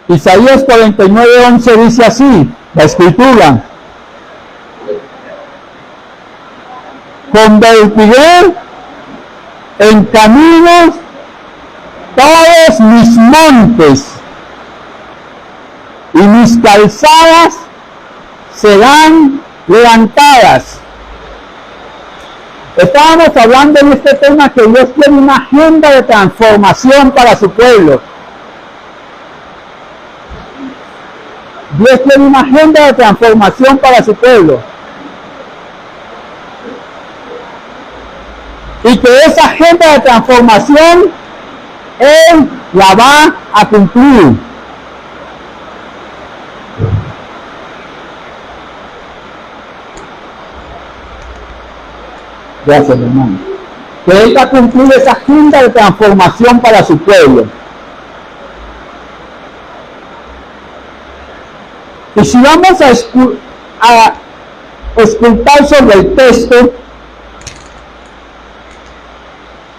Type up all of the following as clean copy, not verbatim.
Isaías 49:11 dice así, la escritura: convertiré en caminos todos mis montes, y mis calzadas serán levantadas. Estábamos hablando en este tema que Dios tiene una agenda de transformación para su pueblo. Dios tiene una agenda de transformación para su pueblo. Y que esa agenda de transformación Él la va a cumplir. Gracias, hermano. Que Él va a cumplir esa agenda de transformación para su pueblo. Y si vamos a esculpar sobre el texto,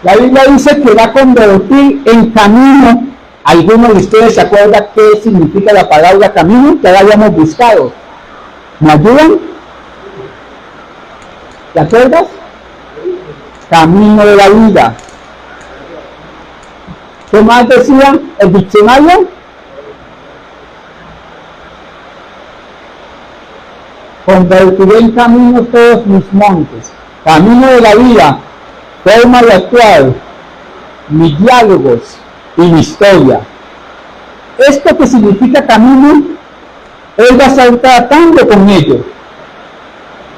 la Biblia dice que va a convertir en camino. ¿Algunos de ustedes se acuerdan qué significa la palabra camino? Que la hayamos buscado. ¿Me ayudan? ¿Te acuerdas? Camino de la vida. ¿Qué más decía el diccionario? Convertiré en camino todos mis montes. Camino de la vida, forma de actuar, mis diálogos y mi historia. Esto que significa camino, Él va a estar tratando con ellos.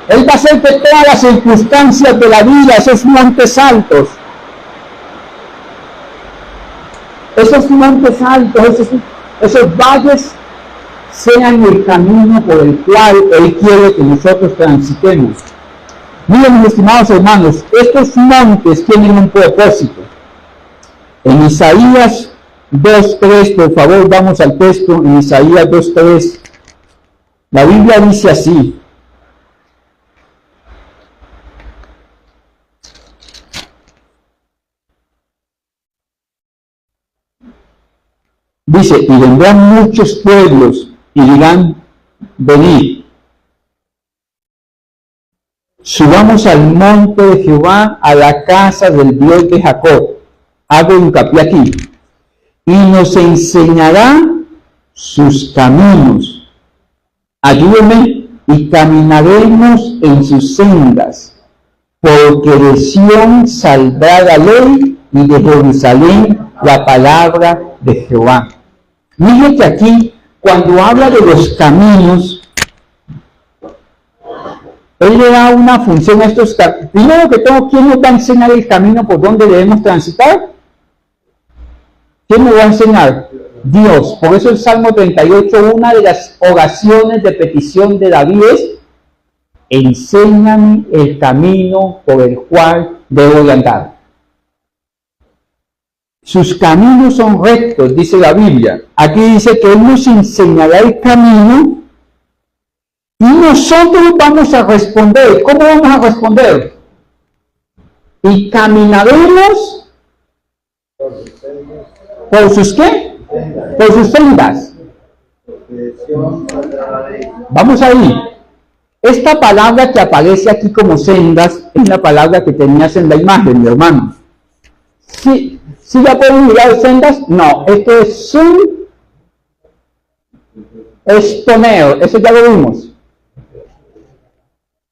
Él va a hacer que todas las circunstancias de la vida, esos montes altos, esos valles, sean el camino por el cual Él quiere que nosotros transitemos. Miren, mis estimados hermanos, estos montes tienen un propósito. En Isaías 2:3, por favor, vamos al texto, en Isaías 2:3, la Biblia dice así: dice, y vendrán muchos pueblos y dirán, venid, subamos al monte de Jehová, a la casa del Dios de Jacob. Hago hincapié aquí. Y nos enseñará sus caminos. Ayúdenme, y caminaremos en sus sendas, porque de Sión saldrá la ley y de Jerusalén la palabra de Jehová. Miren que aquí, cuando habla de los caminos, Él le da una función a estos caminos. Primero que todo, ¿quién nos va a enseñar el camino por donde debemos transitar? ¿Quién nos va a enseñar? Dios. Por eso el Salmo 38, una de las oraciones de petición de David es: enséñame el camino por el cual debo andar. Sus caminos son rectos, dice la Biblia. Aquí dice que Él nos enseñará el camino y nosotros vamos a responder. ¿Cómo vamos a responder? Y caminaremos por sus ¿qué? Por sus sendas. Vamos ahí. Esta palabra que aparece aquí como sendas es la palabra que tenías en la imagen, mi hermano. Sí. ¿Sí ya pueden mirar sendas? No, esto es un estoneo, eso ya lo vimos.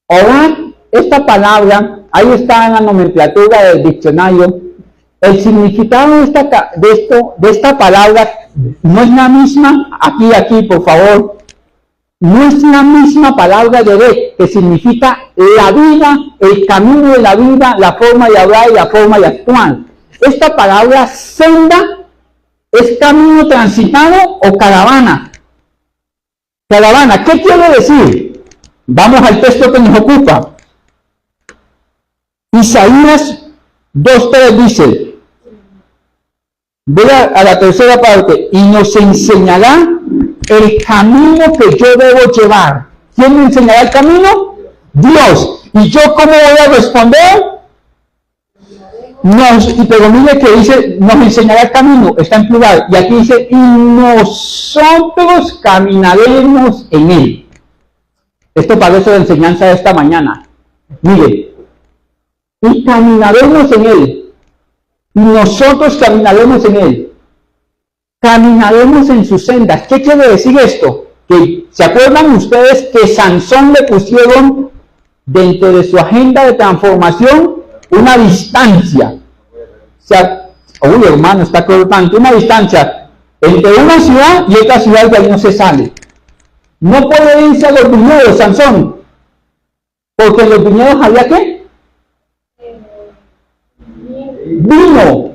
Ahora, esta palabra, ahí está en la nomenclatura del diccionario. El significado de esta palabra no es la misma, aquí, por favor, no es la misma palabra de Rek, que significa la vida, el camino de la vida, la forma de hablar y la forma de actuar. Esta palabra senda es camino transitado o caravana. Caravana, ¿qué quiere decir? Vamos al texto que nos ocupa. Isaías 2:3 dice, ve a la tercera parte, y nos enseñará el camino que yo debo llevar. ¿Quién me enseñará el camino? Dios. ¿Y yo cómo voy a responder? pero mire que dice, nos enseñará el camino, está en plural, y aquí dice, y nosotros caminaremos en él. Esto parece la enseñanza de esta mañana. Mire, y caminaremos en él, y nosotros caminaremos en él, caminaremos en sus sendas. ¿Qué quiere decir esto? Que, ¿se acuerdan ustedes que Sansón le pusieron dentro de su agenda de transformación una distancia? O sea, uy hermano, está cortante, una distancia entre una ciudad y otra ciudad que ahí no se sale. No puede irse a los viñedos, Sansón, porque en los viñedos había ¿qué? Vino.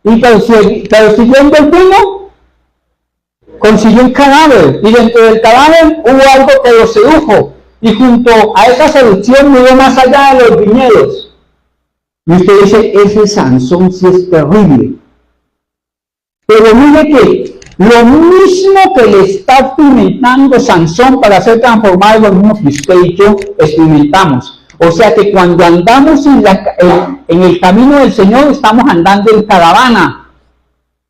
Y persiguiendo el vino, consiguió un cadáver, y dentro del cadáver hubo algo que lo sedujo, y junto a esa seducción miró más allá de los viñedos. Y usted dice, ese Sansón sí es terrible. Pero mire que lo mismo que le está experimentando Sansón para ser transformado es lo mismo que usted y yo experimentamos. O sea que cuando andamos en el camino del Señor, estamos andando en caravana.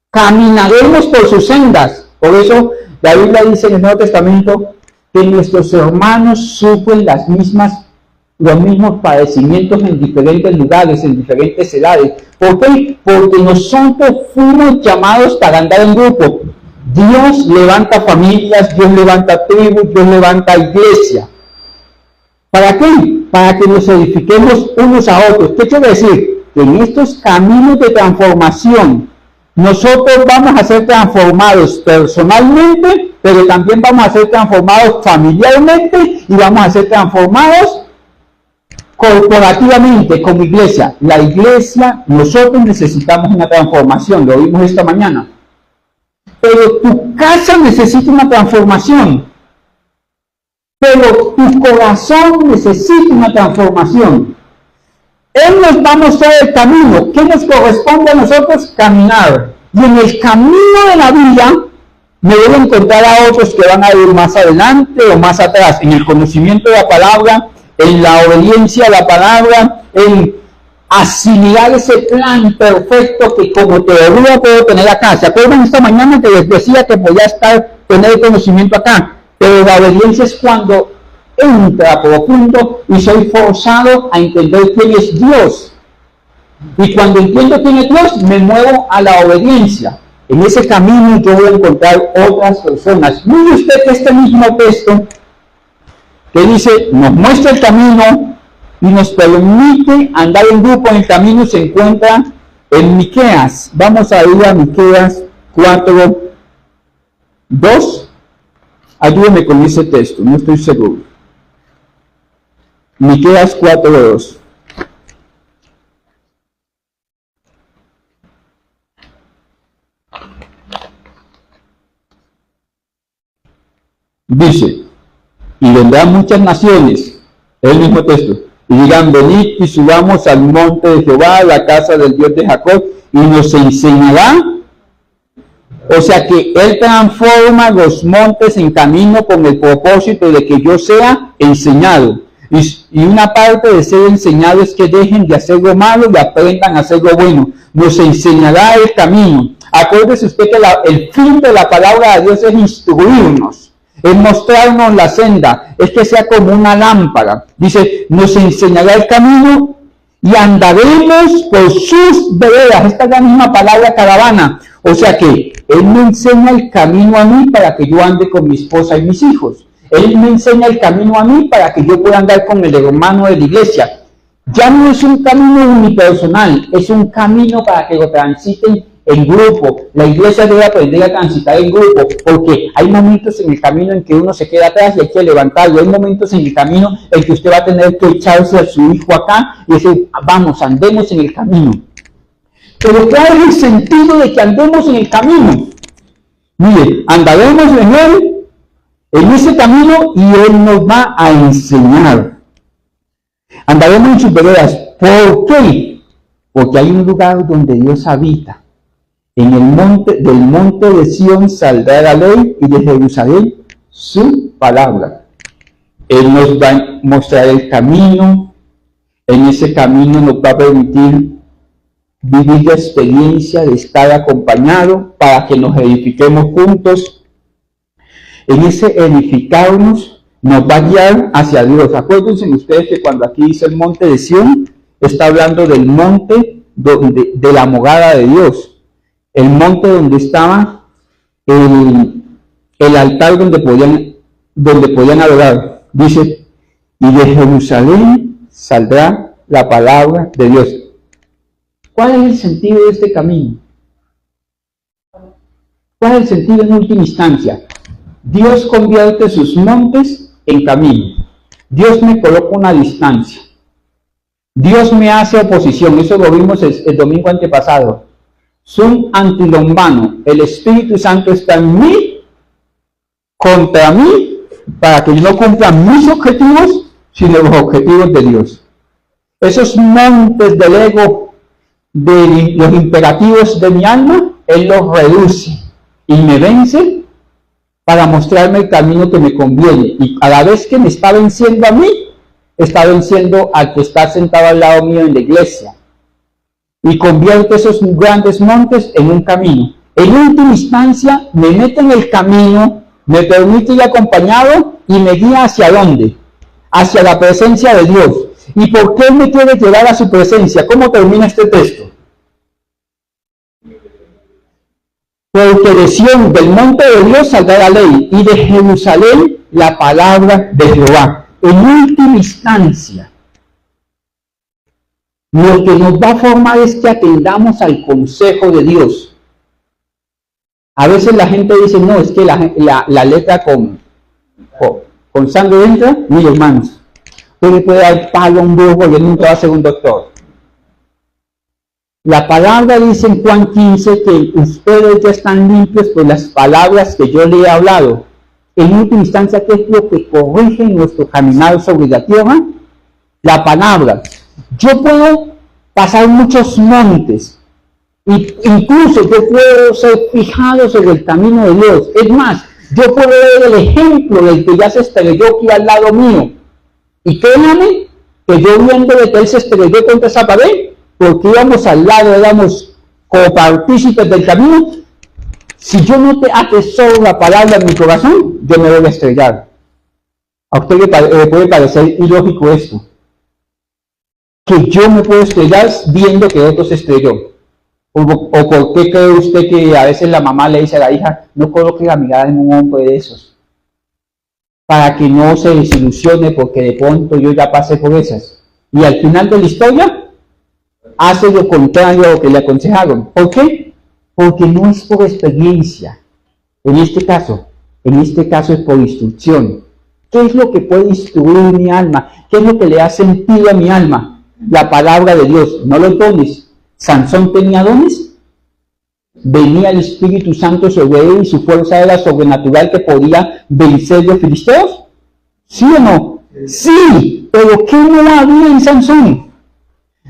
Caminaremos por sus sendas. Por eso la Biblia dice en el Nuevo Testamento que nuestros hermanos sufren los mismos padecimientos en diferentes lugares, en diferentes edades. ¿Por qué? Porque nosotros fuimos llamados para andar en grupo. Dios levanta familias, Dios levanta tribus, Dios levanta iglesia. ¿Para qué? Para que nos edifiquemos unos a otros. ¿Qué quiere decir? Que en estos caminos de transformación, nosotros vamos a ser transformados personalmente, pero también vamos a ser transformados familiarmente y vamos a ser transformados corporativamente como iglesia. La iglesia, nosotros necesitamos una transformación, lo vimos esta mañana. Pero tu casa necesita una transformación. Pero tu corazón necesita una transformación. Él nos va a mostrar el camino. ¿Qué nos corresponde a nosotros? Caminar. Y en el camino de la vida me debo encontrar a otros que van a ir más adelante o más atrás, en el conocimiento de la palabra, en la obediencia a la palabra, en asimilar ese plan perfecto que como teoría puedo tener acá. ¿Se acuerdan esta mañana que les decía que podía tener conocimiento acá? Pero la obediencia es cuando entra profundo y soy forzado a entender quién es Dios. Y cuando entiendo quién es Dios, me muevo a la obediencia. En ese camino yo voy a encontrar otras personas. Mire usted que este mismo texto que dice, nos muestra el camino y nos permite andar en grupo en el camino, se encuentra en Miqueas. Vamos a ir a Miqueas 4:2. Ayúdeme con ese texto, no estoy seguro. Miqueas 4:2. Dice, y vendrán muchas naciones, es el mismo texto, y dirán, venid y subamos al monte de Jehová, a la casa del Dios de Jacob, y nos enseñará. O sea que Él transforma los montes en camino con el propósito de que yo sea enseñado. Y una parte de ser enseñado es que dejen de hacer lo malo y aprendan a hacer lo bueno. Nos enseñará el camino. Acuérdese usted que el fin de la palabra de Dios es instruirnos, es mostrarnos la senda, es que sea como una lámpara. Dice, nos enseñará el camino y andaremos por sus veredas. Esta es la misma palabra caravana. O sea que Él me enseña el camino a mí para que yo ande con mi esposa y mis hijos. Él me enseña el camino a mí para que yo pueda andar con el hermano de la iglesia. Ya no es un camino unipersonal, es un camino para que lo transiten en grupo. La iglesia debe aprender a transitar en grupo, porque hay momentos en el camino en que uno se queda atrás y hay que levantarlo. Hay momentos en el camino en que usted va a tener que echarse a su hijo acá y decir, vamos, andemos en el camino. Pero ¿cuál es el sentido de que andemos en el camino? Mire, andaremos en él, en ese camino, y Él nos va a enseñar. Andaremos en sus veredas. ¿Por qué? Porque hay un lugar donde Dios habita. En el monte, del monte de Sión saldrá la ley, y de Jerusalén su palabra. Él nos va a mostrar el camino. En ese camino nos va a permitir vivir la experiencia de estar acompañado para que nos edifiquemos juntos. En ese edificarnos nos va a guiar hacia Dios. Acuérdense ustedes que cuando aquí dice el monte de Sión, está hablando del monte de la morada de Dios, el monte donde estaba el altar donde podían adorar. Dice, y de Jerusalén saldrá la palabra de Dios. ¿Cuál es el sentido de este camino? ¿Cuál es el sentido en última instancia? Dios convierte sus montes en camino. Dios me coloca una distancia. Dios me hace oposición. Eso lo vimos el domingo antepasado. Sum antilombano. El Espíritu Santo está en mí, contra mí, para que yo no cumpla mis objetivos, sino los objetivos de Dios. Esos montes del ego, de los imperativos de mi alma, Él los reduce y me vence para mostrarme el camino que me conviene. Y a la vez que me está venciendo a mí, está venciendo al que está sentado al lado mío en la iglesia. Y convierte esos grandes montes en un camino. En última instancia, me mete en el camino, me permite ir acompañado y me guía hacia dónde? Hacia la presencia de Dios. ¿Y por qué me quiere llevar a su presencia? ¿Cómo termina este texto? Porque de Sión, del monte de Dios, saldrá la ley, y de Jerusalén la palabra de Jehová. En última instancia, lo que nos va a formar es que atendamos al consejo de Dios. A veces la gente dice, no, es que la letra con sangre entra, mis hermanos. Usted le puede dar palo a un burro y él nunca va a ser un doctor. La palabra dice en Juan 15 que ustedes ya están limpios por las palabras que yo le he hablado. En última instancia, ¿qué es lo que corrige nuestro caminar sobre la tierra? La palabra. Yo puedo pasar muchos montes, incluso yo puedo ser fijado sobre el camino de Dios. Es más, yo puedo ver el ejemplo del que ya se estrelló aquí al lado mío. Y créanme que yo viendo de que él se estrelló contra esa pared, porque íbamos al lado, éramos copartícipes del camino. Si yo no te atesoro la palabra en mi corazón, yo me voy a estrellar. A usted le puede parecer ilógico esto, que yo me puedo estrellar viendo que otro se estrelló. ¿O por qué cree usted que a veces la mamá le dice a la hija, no coloque la mirada en un hombre de esos? Para que no se desilusione porque de pronto yo ya pasé por esas. Y al final de la historia, hace lo contrario a lo que le aconsejaron. ¿Por qué? Porque no es por experiencia. En este caso es por instrucción. ¿Qué es lo que puede instruir mi alma? ¿Qué es lo que le ha sentido a mi alma? La palabra de Dios, no los dones. Sansón tenía dones. Venía el Espíritu Santo sobre él y su fuerza era sobrenatural que podía vencer los filisteos. ¿Sí o no? Sí, pero ¿qué no había en Sansón?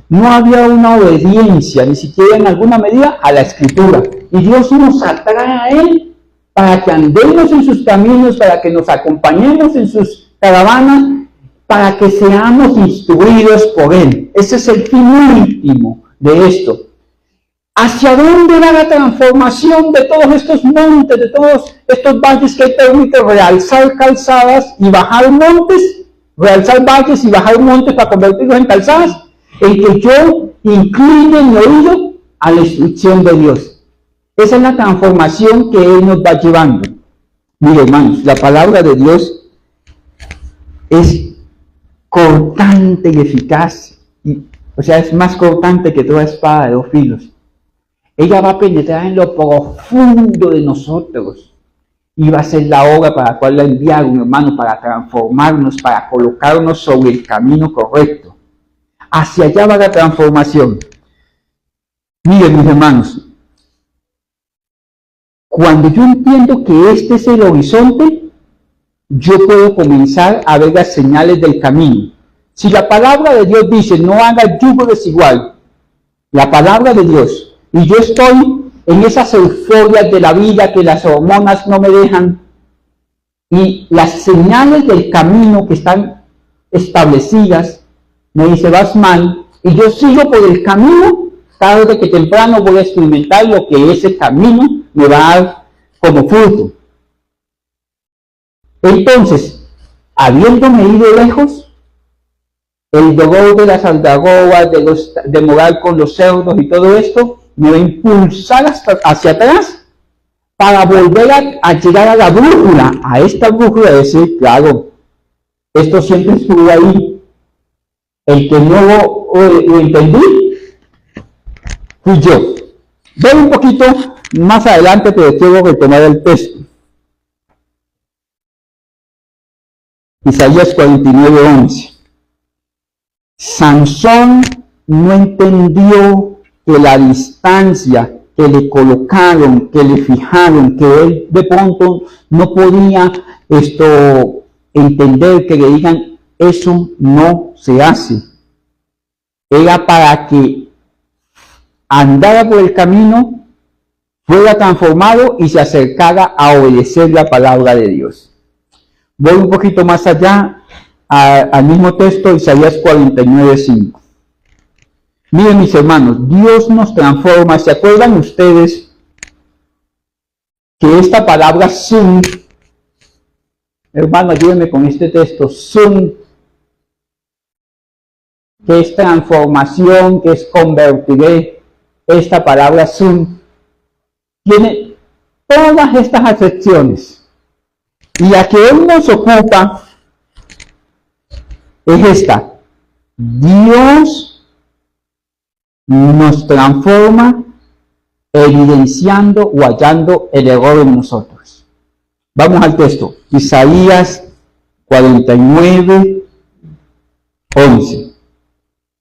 No había una obediencia, ni siquiera en alguna medida, a la Escritura. Y Dios nos atrae a Él para que andemos en sus caminos, para que nos acompañemos en sus caravanas, para que seamos instruidos por Él. Ese es el fin último de esto. ¿Hacia dónde va la transformación de todos estos montes, de todos estos valles que permite realzar calzadas y bajar montes? Realzar valles y bajar montes para convertirlos en calzadas. En que yo incline mi oído a la instrucción de Dios. Esa es la transformación que Él nos va llevando. Mire, hermanos, la palabra de Dios es cortante y eficaz. O sea, es más cortante que toda espada de 2 filos. Ella va a penetrar en lo profundo de nosotros. Y va a ser la obra para la cual la enviaron, hermano, para transformarnos, para colocarnos sobre el camino correcto. Hacia allá va la transformación. Miren, mis hermanos, cuando yo entiendo que este es el horizonte, yo puedo comenzar a ver las señales del camino. Si la palabra de Dios dice, no haga yugo desigual, la palabra de Dios, y yo estoy en esas euforias de la vida que las hormonas no me dejan, y las señales del camino que están establecidas, me dice, vas mal, y yo sigo por el camino, tarde que temprano voy a experimentar lo que ese camino me va a dar como fruto. Entonces, habiéndome ido lejos, el dolor de las algarrobas, de morar con los cerdos y todo esto, me va a impulsar hacia atrás para volver a llegar a la brújula, a esta brújula de decir, claro, esto siempre estuvo ahí. El que no lo entendí fui yo. Voy un poquito más adelante, pero quiero retomar el texto. Isaías 49:11. Sansón no entendió que la distancia que le colocaron, que le fijaron, que él de pronto no podía entender que le digan, eso no se hace. Era para que andara por el camino, fuera transformado y se acercara a obedecer la palabra de Dios. Voy un poquito más allá, al mismo texto, Isaías 49:5. Miren, mis hermanos, Dios nos transforma. ¿Se acuerdan ustedes que esta palabra sun, hermano, ayúdenme con este texto, sun, que es transformación, que es convertiré, esta palabra sun, tiene todas estas acepciones. Y la que hoy nos ocupa es esta. Dios nos transforma evidenciando o hallando el error en nosotros. Vamos al texto. Isaías 49:11.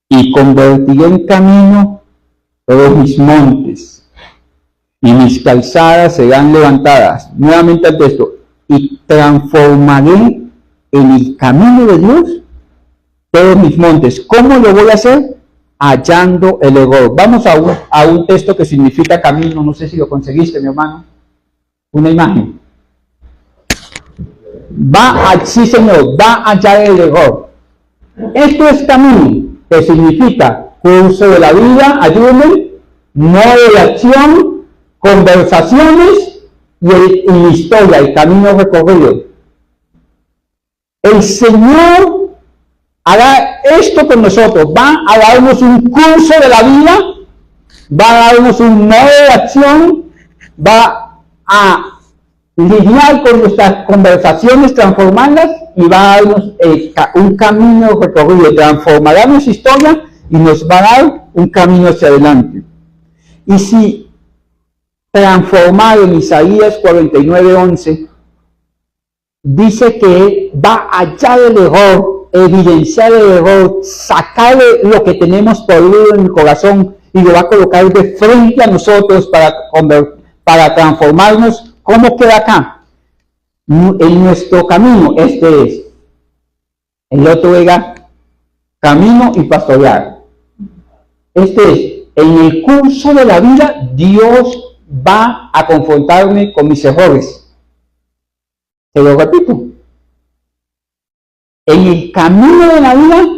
Y convertiré en camino todos mis montes, y mis calzadas serán levantadas. Nuevamente al texto. Y transformaré en el camino de Dios todos mis montes. ¿Cómo lo voy a hacer? Hallando el error. Vamos a un texto que significa camino. No sé si lo conseguiste, mi hermano. Una imagen. Sí, señor, va a hallar el error. Esto es camino, que significa curso de la vida, ayúdenme, modo de acción, conversaciones y la historia, el camino recorrido. El Señor hará esto con nosotros, va a darnos un curso de la vida, va a darnos un modo de acción, va a lidiar con nuestras conversaciones, transformarlas y va a darnos un camino recorrido, transformará nuestra historia y nos va a dar un camino hacia adelante. Y si transformado en Isaías 49:11, dice que va a hallar el error, evidenciar el error, sacarle lo que tenemos podrido en el corazón y lo va a colocar de frente a nosotros para transformarnos. ¿Cómo queda acá? En nuestro camino, este es. El otro era camino y pastorear. Este es, en el curso de la vida, Dios va a confrontarme con mis errores. Te lo repito. En el camino de la vida,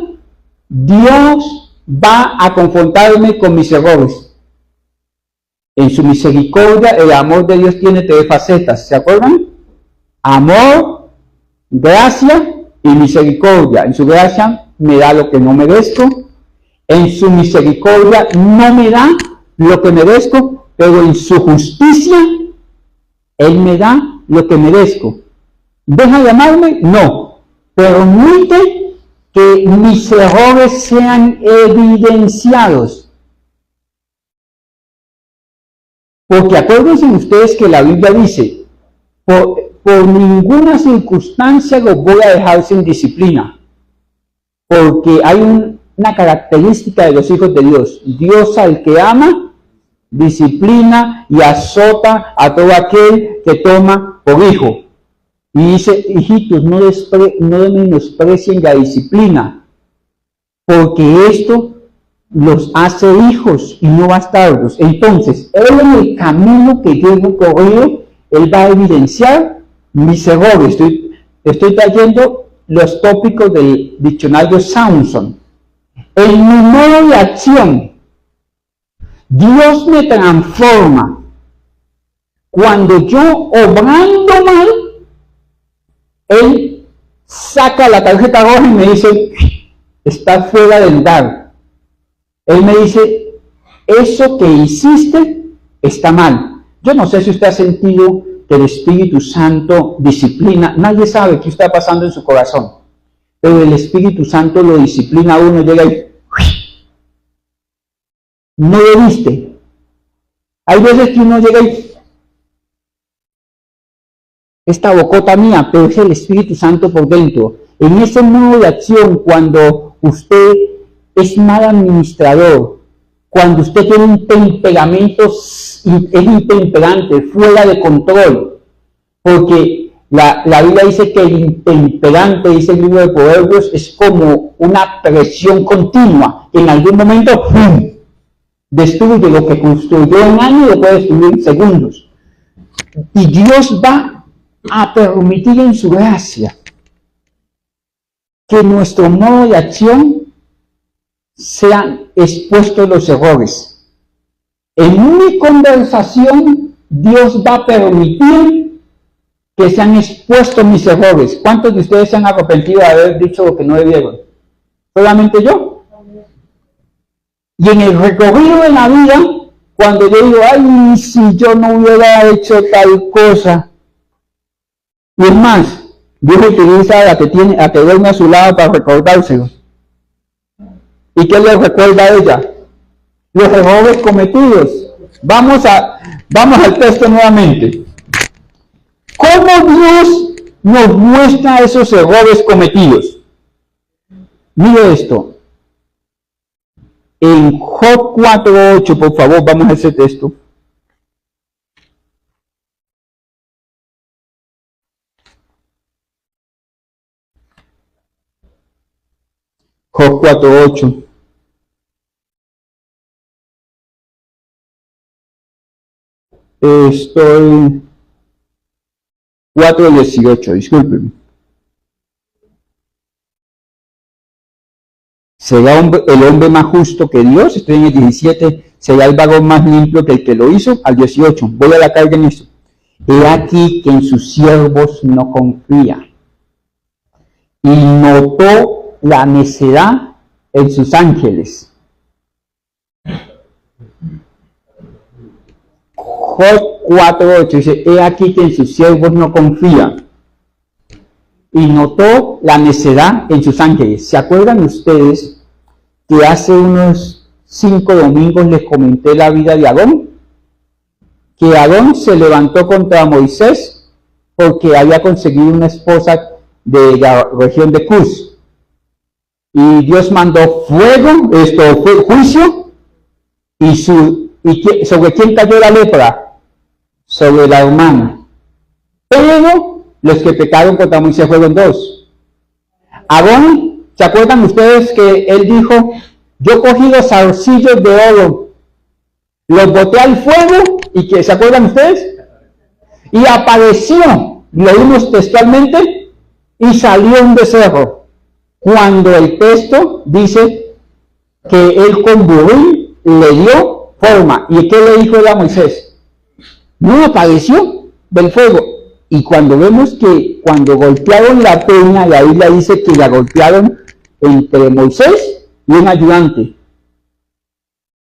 Dios va a confrontarme con mis errores. En su misericordia, el amor de Dios tiene tres facetas. ¿Se acuerdan? Amor, gracia y misericordia. En su gracia me da lo que no merezco. En su misericordia no me da lo que merezco, pero en su justicia, Él me da lo que merezco. ¿Deja de amarme? No. Permite que mis errores sean evidenciados. Porque acuérdense ustedes que la Biblia dice, por ninguna circunstancia los voy a dejar sin disciplina. Porque hay una característica de los hijos de Dios. Dios al que ama, disciplina y azota a todo aquel que toma por hijo. Y dice, hijitos, no menosprecien la disciplina, porque esto los hace hijos y no bastardos. Entonces, Él en el camino que yo he recorrido, Él va a evidenciar mis errores. Estoy trayendo los tópicos del diccionario Samson. En mi modo de acción, Dios me transforma cuando yo, obrando mal, Él saca la tarjeta roja y me dice, estás fuera del lugar. Él me dice, eso que hiciste está mal. Yo no sé si usted ha sentido que el Espíritu Santo disciplina. Nadie sabe qué está pasando en su corazón, pero el Espíritu Santo lo disciplina a uno, llega y no debiste. Hay veces que uno llega y esta bocota mía, pero es el Espíritu Santo por dentro. En ese modo de acción, cuando usted es mal administrador, cuando usted tiene un temperamento, es intemperante, fuera de control, porque la Biblia dice que el intemperante, dice el libro de Proverbios, es como una presión continua, que en algún momento ¡pum!, destruye lo que construyó en años y lo puede destruir en segundos. Y Dios va a permitir en su gracia que nuestro modo de acción sean expuestos los errores. En mi conversación, Dios va a permitir que sean expuestos mis errores. ¿Cuántos de ustedes se han arrepentido de haber dicho lo que no debieron? ¿Solamente yo? Y en el recorrido de la vida, cuando yo digo, ay, si yo no hubiera hecho tal cosa, y es más, Dios utiliza a la que duerme a su lado para recordárselo. ¿Y qué le recuerda a ella? Los errores cometidos. Vamos al texto nuevamente. ¿Cómo Dios nos muestra esos errores cometidos? Mire esto. En Job 4:8, por favor, vamos a ese texto. Job 4:8. Estoy 4:18, discúlpenme. ¿Será el hombre más justo que Dios? Estoy en el 17. ¿Será el varón más limpio que el que lo hizo? Al 18. Voy a la carga en esto. He aquí que en sus siervos no confía. Y notó la necedad en sus ángeles. Job 4:8 dice, he aquí que en sus siervos no confía. Y notó la necedad en sus ángeles. ¿Se acuerdan ustedes que hace unos 5 domingos les comenté la vida de Adón? Que Adón se levantó contra Moisés porque había conseguido una esposa de la región de Cus. Y Dios mandó fuego, fue juicio, y ¿sobre quién cayó la lepra? Sobre la hermana. Pero los que pecaron contra Moisés fueron 2. Adón, ¿se acuerdan ustedes que él dijo, yo cogí los zarcillos de oro, los boté al fuego, y que, ¿se acuerdan ustedes? Y apareció, leímos textualmente, y salió un becerro. Cuando el texto dice que él con buril le dio forma. ¿Y qué le dijo él a Moisés? No apareció del fuego. Y cuando vemos que cuando golpearon la peña, la Biblia dice que la golpearon entre Moisés y un ayudante,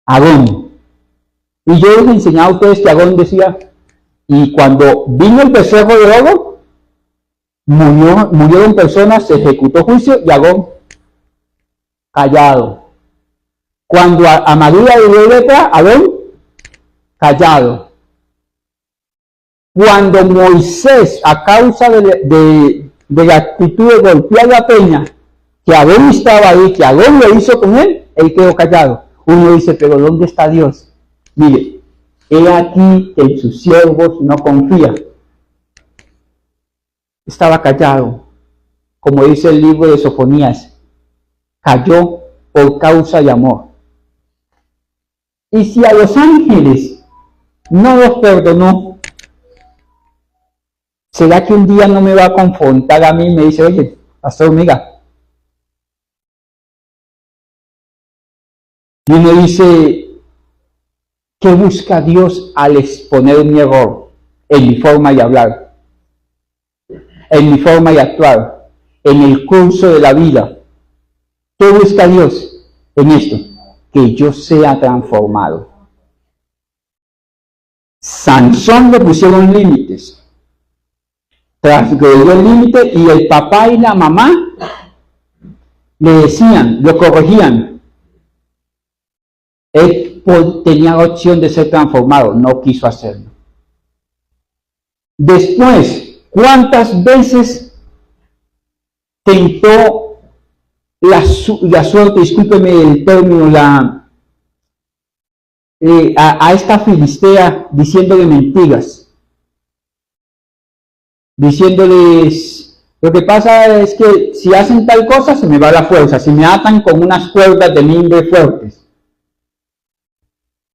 Aarón. Y yo les enseñaba a ustedes que Aarón decía, y cuando vino el becerro de oro, murieron personas, se ejecutó juicio y Aarón callado. Cuando a María dio lepra, Aarón callado. Cuando Moisés, a causa de la actitud de golpear la peña, que Aarón estaba ahí, que Aarón lo hizo con él quedó callado. Uno dice, pero ¿dónde está Dios? Mire, he aquí que en sus siervos no confía. Estaba callado, como dice el libro de Sofonías, cayó por causa de amor. Y si a los ángeles no los perdonó, ¿será que un día no me va a confrontar a mí y me dice, oye, pastor, mira? Y uno dice, ¿Qué busca Dios al exponer mi error en mi forma de hablar, en mi forma de actuar, en el curso de la vida? ¿Qué busca Dios en esto? Que yo sea transformado. Sansón le pusieron límites, transgredió el límite y el papá y la mamá le decían, lo corregían. Él tenía la opción de ser transformado, no quiso hacerlo. Después, ¿cuántas veces tentó la suerte, discúlpeme el término, a esta filistea diciéndole mentiras? Diciéndoles, lo que pasa es que si hacen tal cosa se me va la fuerza, si me atan con unas cuerdas de mimbre fuertes.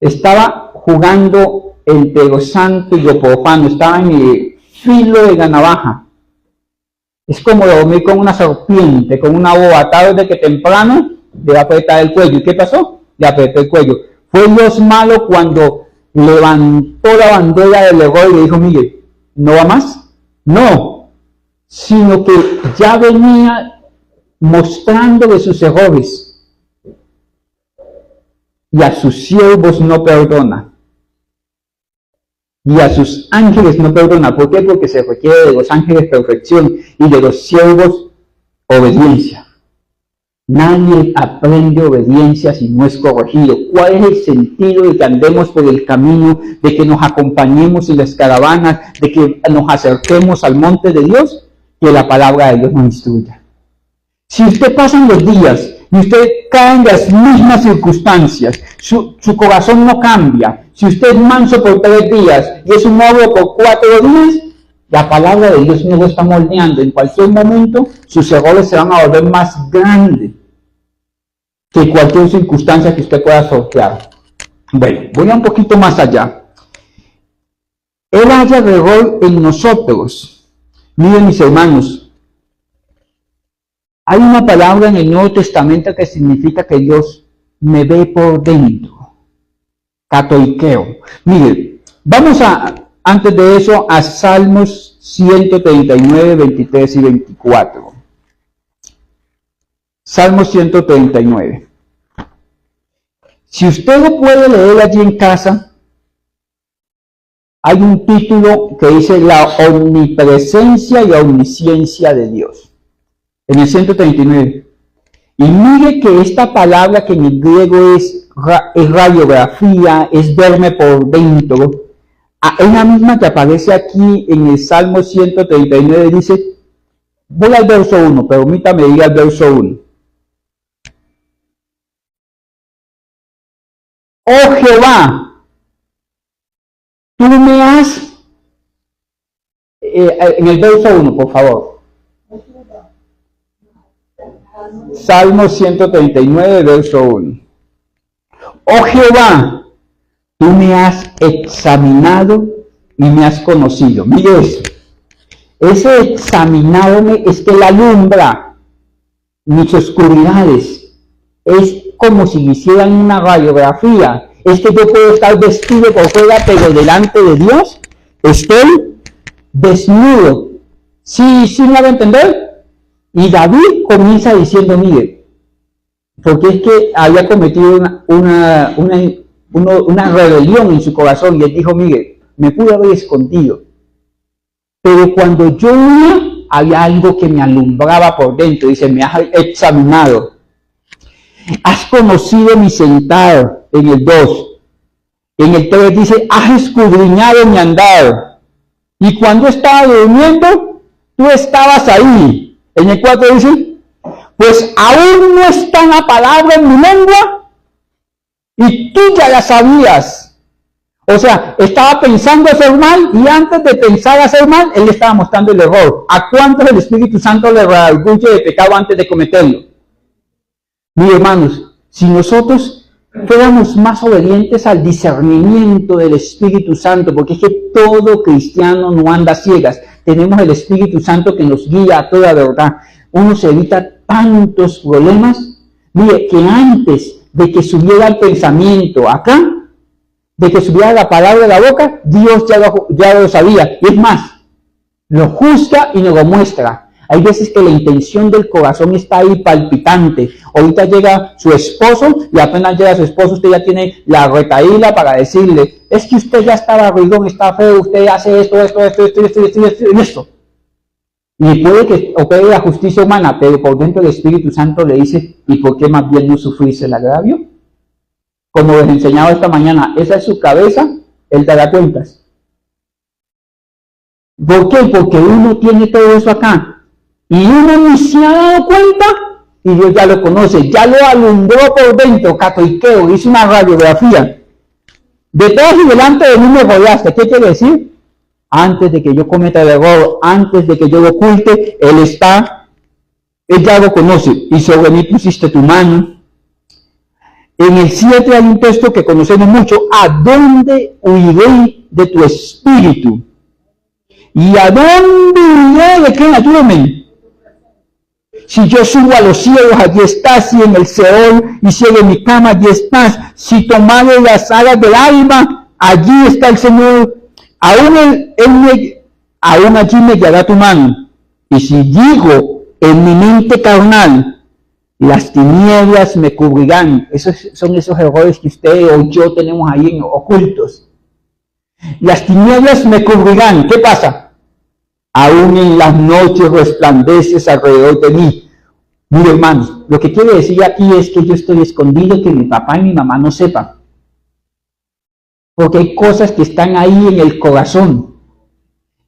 Estaba jugando entre lo santo y lo profano, estaba en el filo de la navaja. Es como dormir con una serpiente, con una boa, tarde que temprano le va a apretar el cuello. ¿Y qué pasó? Le apretó el cuello. Fue Dios malo cuando levantó la bandera del error y le dijo, mire, ¿no va más? No, sino que ya venía mostrándole sus errores. Y a sus siervos no perdona. Y a sus ángeles no perdona. ¿Por qué? Porque se requiere de los ángeles perfección y de los siervos obediencia. Nadie aprende obediencia si no es corregido. ¿Cuál es el sentido de que andemos por el camino, de que nos acompañemos en las caravanas, de que nos acerquemos al monte de Dios? Que la palabra de Dios nos instruya. Si usted pasan los días y usted cae en las mismas circunstancias, su corazón no cambia, si usted es manso por 3 días y es un ogro por 4 días, la palabra de Dios no lo está moldeando. En cualquier momento sus errores se van a volver más grandes que cualquier circunstancia que usted pueda sortear. Bueno, voy a un poquito más allá. Él haya error en nosotros. Miren, mis hermanos, hay una palabra en el Nuevo Testamento que significa que Dios me ve por dentro. Catoikeo. Miren, vamos antes de eso, a Salmos 139, 23 y 24. Salmos 139. Si usted lo puede leer allí en casa, hay un título que dice la omnipresencia y omnisciencia de Dios. En el 139. Y mire que esta palabra que en el griego es radiografía, es verme por dentro, es la misma que aparece aquí en el Salmo 139, dice, voy al verso 1, permítame ir al verso 1. Oh Jehová, tú me has, en el verso 1, por favor. Salmo 139, verso 1. Oh Jehová, tú me has examinado y me has conocido. Mire eso. Ese examinarme es que él alumbra mis oscuridades. Es como si me hicieran una radiografía. Es que yo puedo estar vestido por fuera, pero delante de Dios estoy desnudo. ¿Sí me va a entender? Y David comienza diciendo, mire, porque es que había cometido una rebelión en su corazón, y él dijo, mire, me pude haber escondido, pero cuando yo iba, había algo que me alumbraba por dentro. Dice, me has examinado, has conocido mi sentar, en el 2, en el 3 dice, has escudriñado mi andar, y cuando estaba durmiendo, tú estabas ahí. En el 4 dice, pues aún no está la palabra en mi lengua y tú ya la sabías. O sea, estaba pensando hacer mal y antes de pensar hacer mal, él estaba mostrando el error. ¿A cuántos el Espíritu Santo le redarguye de pecado antes de cometerlo? Mis hermanos, si nosotros fuéramos más obedientes al discernimiento del Espíritu Santo, porque es que todo cristiano no anda a ciegas, tenemos el Espíritu Santo que nos guía a toda verdad, uno se evita tantos problemas. Mire, que antes de que subiera el pensamiento acá, de que subiera la palabra de la boca, Dios ya lo sabía. Y es más, lo juzga y nos lo muestra. Hay veces que la intención del corazón está ahí palpitante. Ahorita llega su esposo y apenas llega su esposo, usted ya tiene la retaíla para decirle, es que usted ya está barrigón, está feo, usted hace esto. Y puede que opere la justicia humana, pero por dentro el Espíritu Santo le dice, ¿y por qué más bien no sufrirse el agravio? Como les enseñaba esta mañana, esa es su cabeza, él te da cuentas. ¿Por qué? Porque uno tiene todo eso acá. Y uno ni se ha dado cuenta, y Dios ya lo conoce, ya lo alumbró por dentro, catoiqueo, hizo una radiografía. Detrás y delante de mí me rodeaste. ¿Qué quiere decir? Antes de que yo cometa el error, antes de que yo lo oculte, Él ya lo conoce. Y sobre mí pusiste tu mano. En el 7 hay un texto que conocemos mucho. ¿A dónde huiré de tu espíritu? ¿Y a dónde huiré de qué? Ayúdame. Si yo subo a los cielos, allí estás. Si en el Seol hiciere en mi cama, allí estás. Si tomare las alas del alma, allí está el Señor. Aún allí me guiará tu mano. Y si digo en mi mente carnal, las tinieblas me cubrirán. Esos son esos errores que usted o yo tenemos ahí ocultos. Las tinieblas me cubrirán. ¿Qué pasa? Aún en las noches resplandeces alrededor de mí. Mire, hermanos, lo que quiere decir aquí es que yo estoy escondido, que mi papá y mi mamá no sepan. Porque hay cosas que están ahí en el corazón.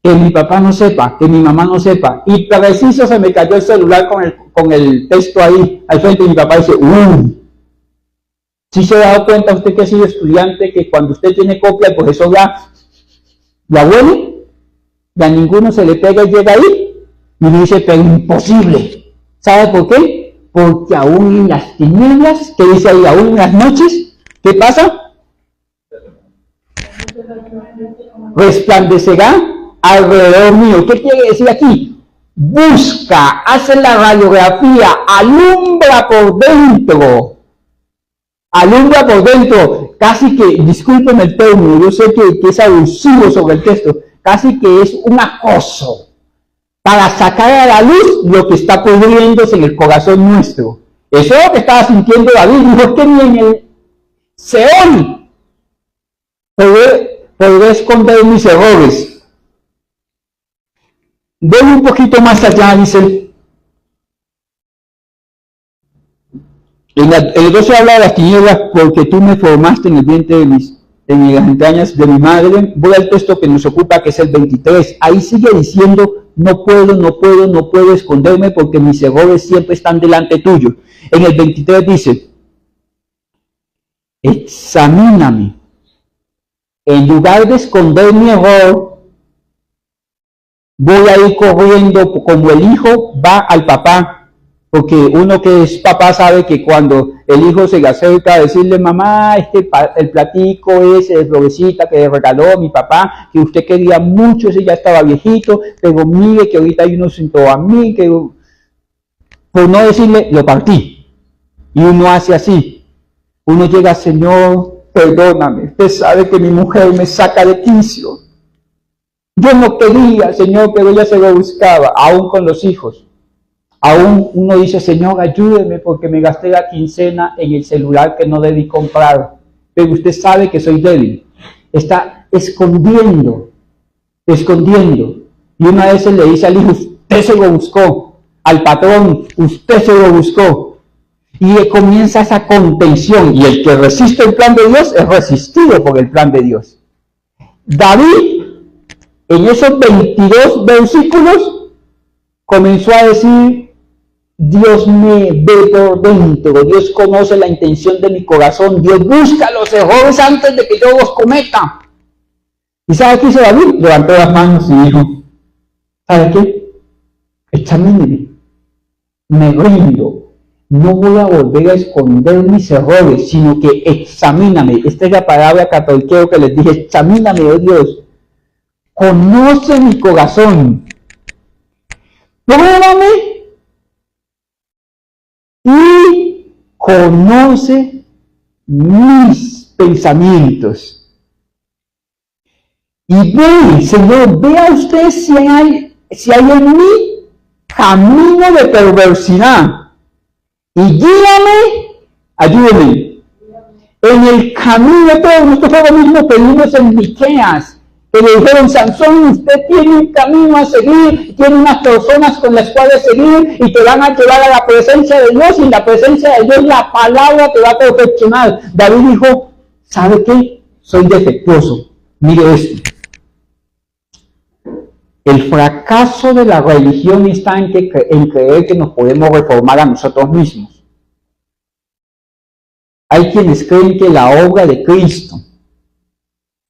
Que mi papá no sepa, que mi mamá no sepa. Y preciso se me cayó el celular con el texto ahí al frente y mi papá dice, ¿sí se ha dado cuenta usted que ha sido estudiante, que cuando usted tiene copia el profesor ya huele? Ya ninguno se le pega y llega ahí. Y me dice, pero imposible. ¿Sabe por qué? Porque aún en las tinieblas, que dice ahí, aún en las noches, ¿qué pasa? Resplandecerá alrededor mío. ¿Qué quiere decir aquí? Busca, hace la radiografía, alumbra por dentro. Alumbra por dentro. Casi que, discúlpeme el término, yo sé que es abusivo sobre el texto, casi que es un acoso para sacar a la luz lo que está pudriéndose en el corazón nuestro. Eso es lo que estaba sintiendo David. Dijo, es que ni en el Seol podré esconder mis errores. Voy un poquito más allá, dice. El 12 habla de las tinieblas, porque tú me formaste en el vientre en las entrañas de mi madre. Voy al texto que nos ocupa, que es el 23. Ahí sigue diciendo, no puedo esconderme porque mis errores siempre están delante tuyo. En el 23 dice, examíname. En lugar de esconder mi error, voy a ir corriendo como el hijo va al papá. Porque uno que es papá sabe que cuando el hijo se le acerca a decirle, mamá, el platico ese de florecita que le regaló mi papá, que usted quería mucho, ese ya estaba viejito, pero mire que ahorita hay uno sentó a mí, que por no decirle, lo partí. Y uno hace así. Uno llega, Señor, perdóname, usted sabe que mi mujer me saca de quicio. Yo no quería, Señor, pero ella se lo buscaba, aún con los hijos. Aún uno dice, Señor, ayúdeme porque me gasté la quincena en el celular que no debí comprar. Pero usted sabe que soy débil. Está escondiendo. Y una vez le dice al hijo, usted se lo buscó. Al patrón, usted se lo buscó. Y comienza esa contención. Y el que resiste el plan de Dios es resistido por el plan de Dios. David, en esos 22 versículos, comenzó a decir, Dios me ve por dentro, Dios conoce la intención de mi corazón, Dios busca los errores antes de que yo los cometa. ¿Y sabe qué hizo David? Levantó las manos y dijo, ¿sabe qué? Examíneme, me rindo, no voy a volver a esconder mis errores, sino que examíname. Esta es la palabra católica que les dije, examíname, oh Dios, conoce mi corazón, pruébame y conoce mis pensamientos. Y ve, Señor, vea usted si hay en mí camino de perversidad. Y guíame, ayúdame. En el camino de todo, nosotros ahora mismo pedimos en Miqueas, que le dijeron, Sansón, usted tiene un camino a seguir, tiene unas personas con las cuales seguir y te van a llevar a la presencia de Dios, y en la presencia de Dios la palabra te va a perfeccionar. David dijo, ¿sabe qué? Soy defectuoso. Mire esto. El fracaso de la religión está en creer que nos podemos reformar a nosotros mismos. Hay quienes creen que la obra de Cristo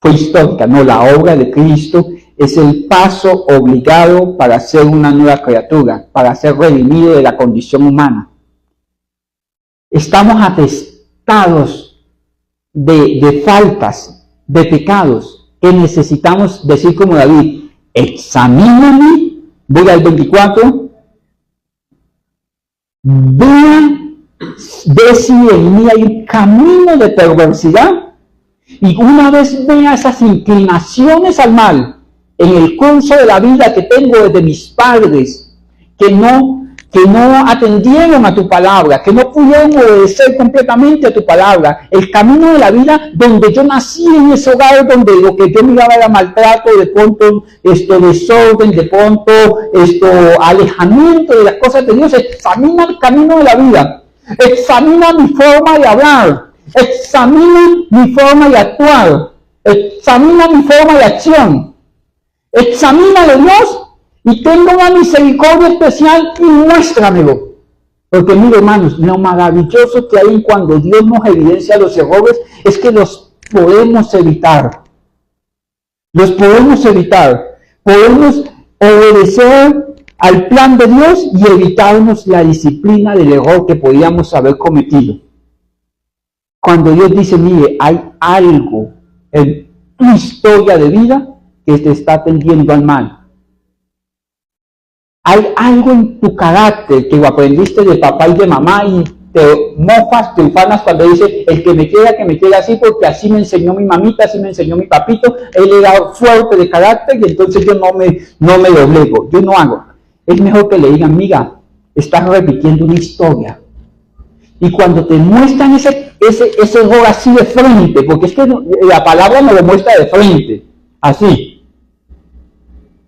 fue histórica. No, la obra de Cristo es el paso obligado para ser una nueva criatura, para ser redimido de la condición humana. Estamos atestados de faltas, de pecados, que necesitamos decir como David, examíname, voy al 24, ve si en mí hay un camino de perversidad, y una vez vea esas inclinaciones al mal en el curso de la vida que tengo desde mis padres, que no atendieron a tu palabra, que no pudieron obedecer completamente a tu palabra, el camino de la vida donde yo nací, en ese hogar donde lo que yo miraba era maltrato, de pronto desorden, de pronto alejamiento de las cosas de Dios. Examina el camino de la vida, examina mi forma de hablar, examina mi forma de actuar, examina mi forma de acción, examínalo, Dios, y tenga una misericordia especial y muéstramelo. Porque mire, hermanos, lo maravilloso que hay cuando Dios nos evidencia los errores es que los podemos evitar. Los podemos evitar. Podemos obedecer al plan de Dios y evitarnos la disciplina del error que podíamos haber cometido. Cuando Dios dice, mire, hay algo en tu historia de vida que te está tendiendo al mal. Hay algo en tu carácter que lo aprendiste de papá y de mamá y te mofas, te ufanas cuando dice, el que me quiera así, porque así me enseñó mi mamita, así me enseñó mi papito, él era fuerte de carácter y entonces yo no me doblego, yo no hago. Es mejor que le digan, mira, estás repitiendo una historia. Y cuando te muestran ese error así de frente, porque es que la palabra me lo muestra de frente, así.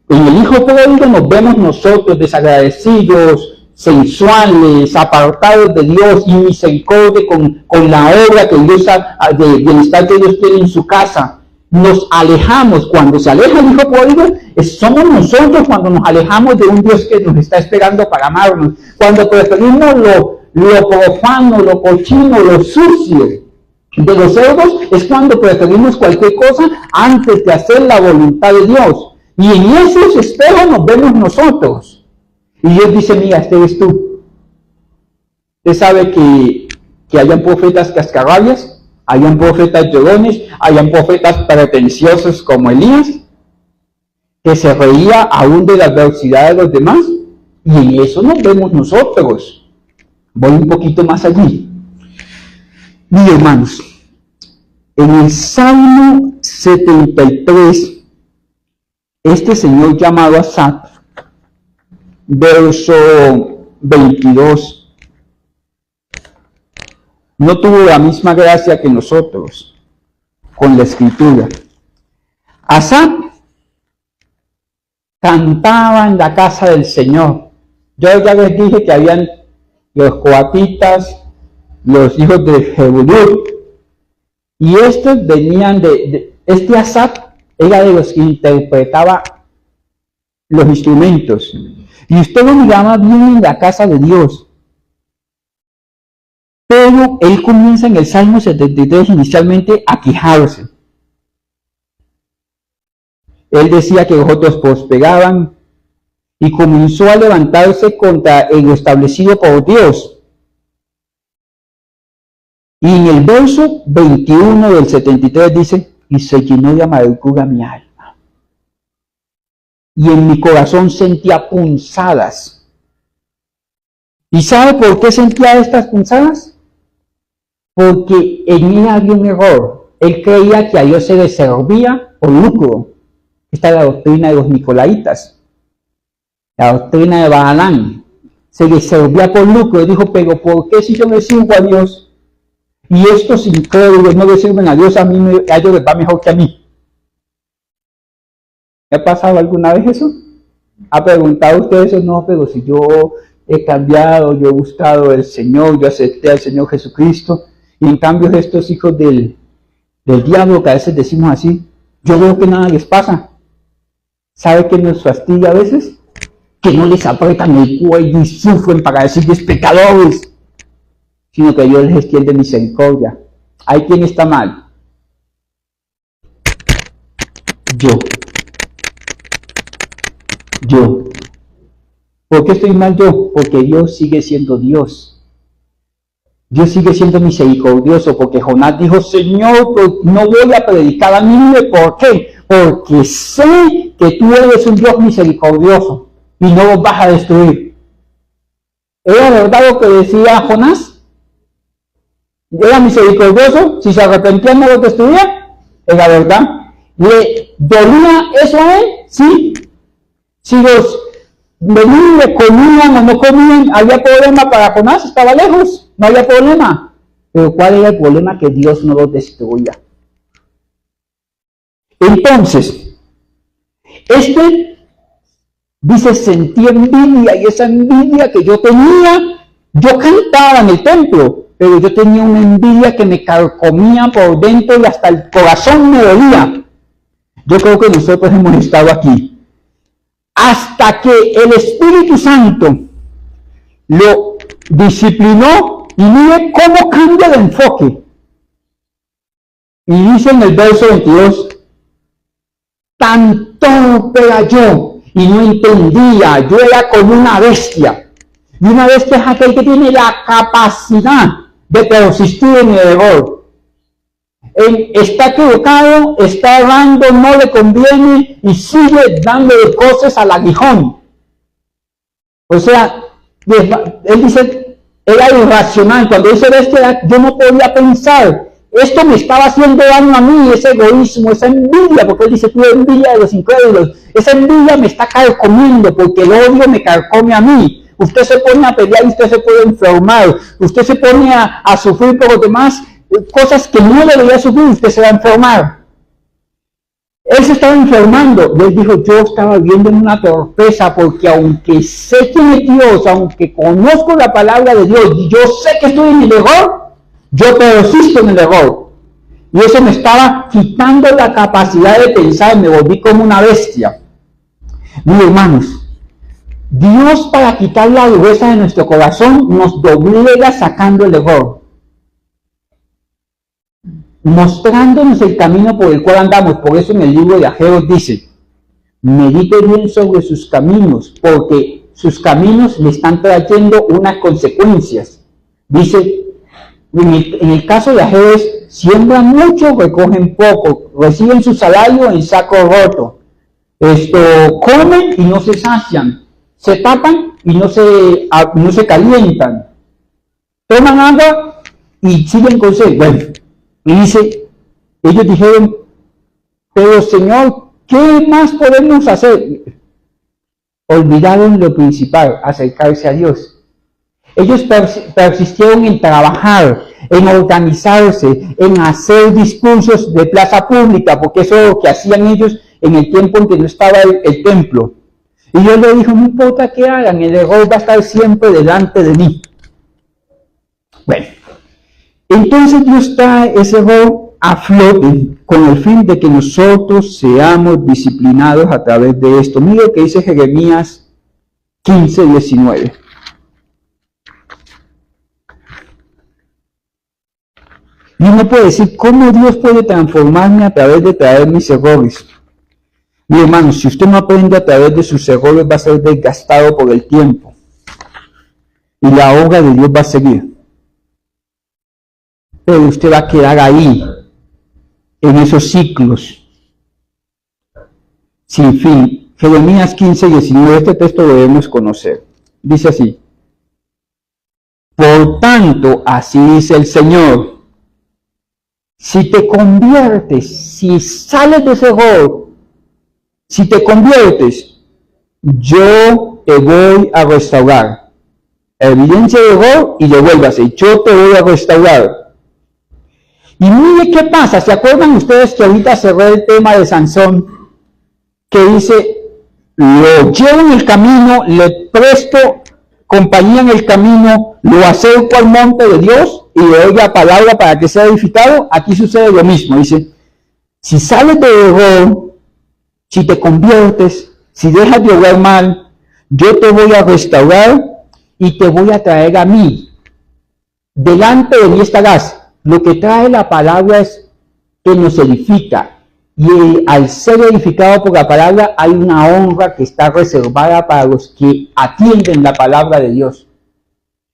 En el hijo pródigo nos vemos nosotros desagradecidos, sensuales, apartados de Dios, y misericordia con la obra que Dios de bienestar que Dios tiene en su casa. Nos alejamos. Cuando se aleja el hijo pródigo, somos nosotros cuando nos alejamos de un Dios que nos está esperando para amarnos. Cuando preferimos lo profano, lo cochino, lo sucio de los cerdos, es cuando preferimos cualquier cosa antes de hacer la voluntad de Dios. Y en esos espejos nos vemos nosotros. Y Dios dice, mira, este eres tú. Usted sabe que hayan profetas cascarrabias, hayan profetas llorones, hayan profetas pretenciosos como Elías, que se reía aún de la adversidad de los demás. Y en eso nos vemos nosotros. Voy un poquito más allí. Mis hermanos, en el Salmo 73, este señor llamado Asaf, verso 22, no tuvo la misma gracia que nosotros con la escritura. Asaf cantaba en la casa del Señor. Yo ya les dije que habían los coatitas, los hijos de Jebudú, y estos venían este Asaf era de los que interpretaba los instrumentos. Y usted lo miraba bien en la casa de Dios. Pero él comienza en el Salmo 73 inicialmente a quejarse. Él decía que los otros prosperaban y comenzó a levantarse contra lo establecido por Dios. Y en el verso 21 del 73 dice, y se llenó de amargura mi alma, y en mi corazón sentía punzadas. ¿Y sabe por qué sentía estas punzadas? Porque en él había un error. Él creía que a Dios se le servía por lucro, Esta es la doctrina de los nicolaitas, la doctrina de Balaam. Se les servía por lucro y dijo, pero ¿por qué si yo me sirvo a Dios y estos incrédulos no le sirven a Dios, a ellos les va mejor que a mí? ¿Me ha pasado alguna vez eso? ¿Ha preguntado usted eso? No, pero si yo he cambiado, yo he buscado al Señor, yo acepté al Señor Jesucristo, y en cambio estos hijos del diablo, que a veces decimos así, yo veo que nada les pasa. ¿Sabe qué nos fastidia a veces? Que no les apretan el cuello y sufren para decirles pecadores, sino que Dios les extiende misericordia. ¿Hay quien está mal? Yo. ¿Por qué estoy mal yo? Porque Dios sigue siendo Dios. Dios sigue siendo misericordioso, porque Jonás dijo, Señor, pues no voy a predicar a Nínive. ¿Por qué? Porque sé que tú eres un Dios misericordioso y no los vas a destruir. ¿Era verdad lo que decía Jonás? ¿Era misericordioso? Si se arrepentían no los destruía. Era verdad. ¿Le dolía eso a él? Sí. Si los Nínive comían o no comían, ¿había problema para Jonás? Estaba lejos, no había problema. Pero ¿cuál era el problema? Que Dios no los destruía. Entonces, dice, sentí envidia, y esa envidia que yo tenía, yo cantaba en el templo, pero yo tenía una envidia que me carcomía por dentro y hasta el corazón me dolía. Yo creo que nosotros hemos estado aquí. Hasta que el Espíritu Santo lo disciplinó y mire cómo cambia de enfoque. Y dice en el verso 22, tan torpe era yo y no entendía, yo era como una bestia. Y una bestia es aquel que tiene la capacidad de persistir en el error. Está equivocado, está errando, no le conviene y sigue dándole cosas al aguijón. O sea, él dice, era irracional. Cuando dice bestia, yo no podía pensar. Esto me estaba haciendo daño a mí, ese egoísmo, esa envidia, porque él dice, tú envidia de los incrédulos. Esa envidia me está carcomiendo, porque el odio me carcome a mí. Usted se pone a pelear y usted se puede enfermar. Usted se pone a sufrir por los demás, cosas que no debería sufrir, usted se va a enfermar. Él se estaba enfermando. Y él dijo, yo estaba viviendo en una torpeza, porque aunque sé quién es Dios, aunque conozco la palabra de Dios, y yo sé que estoy en el error, yo persisto en el error. Y eso me estaba quitando la capacidad de pensar, me volví como una bestia. Mis hermanos, Dios, para quitar la dureza de nuestro corazón, nos doblega sacando el error, mostrándonos el camino por el cual andamos. Por eso en el libro de Ageo dice, medite bien sobre sus caminos, porque sus caminos le están trayendo unas consecuencias. Dice, en el caso de Ageo es, siembran mucho, recogen poco, reciben su salario en saco roto, comen y no se sacian, se tapan y no se calientan, toman agua y siguen con sed. Bueno, y dice, ellos dijeron, pero Señor, ¿qué más podemos hacer? Olvidaron lo principal, acercarse a Dios. Ellos persistieron en trabajar, en organizarse, en hacer discursos de plaza pública, porque eso es lo que hacían ellos en el tiempo en que no estaba el templo. Y Dios le dijo, no importa qué hagan, el error va a estar siempre delante de mí. Bueno, entonces Dios trae ese error a flote con el fin de que nosotros seamos disciplinados a través de esto. Mire lo que dice Jeremías 15:19. Y uno puede decir, ¿cómo Dios puede transformarme a través de traer mis errores? Mi hermano, si usted no aprende a través de sus errores, va a ser desgastado por el tiempo. Y la obra de Dios va a seguir. Pero usted va a quedar ahí, en esos ciclos, sin fin. Jeremías 15:19, este texto lo debemos conocer. Dice así, por tanto, así dice el Señor, si te conviertes, si sales de ese error, Si te conviertes, yo te voy a restaurar. Evidencia de error y devuélvase. Yo te voy a restaurar. Y mire qué pasa. ¿Se acuerdan ustedes que ahorita cerré el tema de Sansón? Que dice, lo llevo en el camino, le presto compañía en el camino, lo acerco al monte de Dios y le doy la palabra para que sea edificado. Aquí sucede lo mismo. Dice, si sales de error, si te conviertes, si dejas de obrar mal, yo te voy a restaurar y te voy a traer a mí. Delante de mí estarás. Lo que trae la palabra es que nos edifica. Y al ser edificado por la palabra hay una honra que está reservada para los que atienden la palabra de Dios.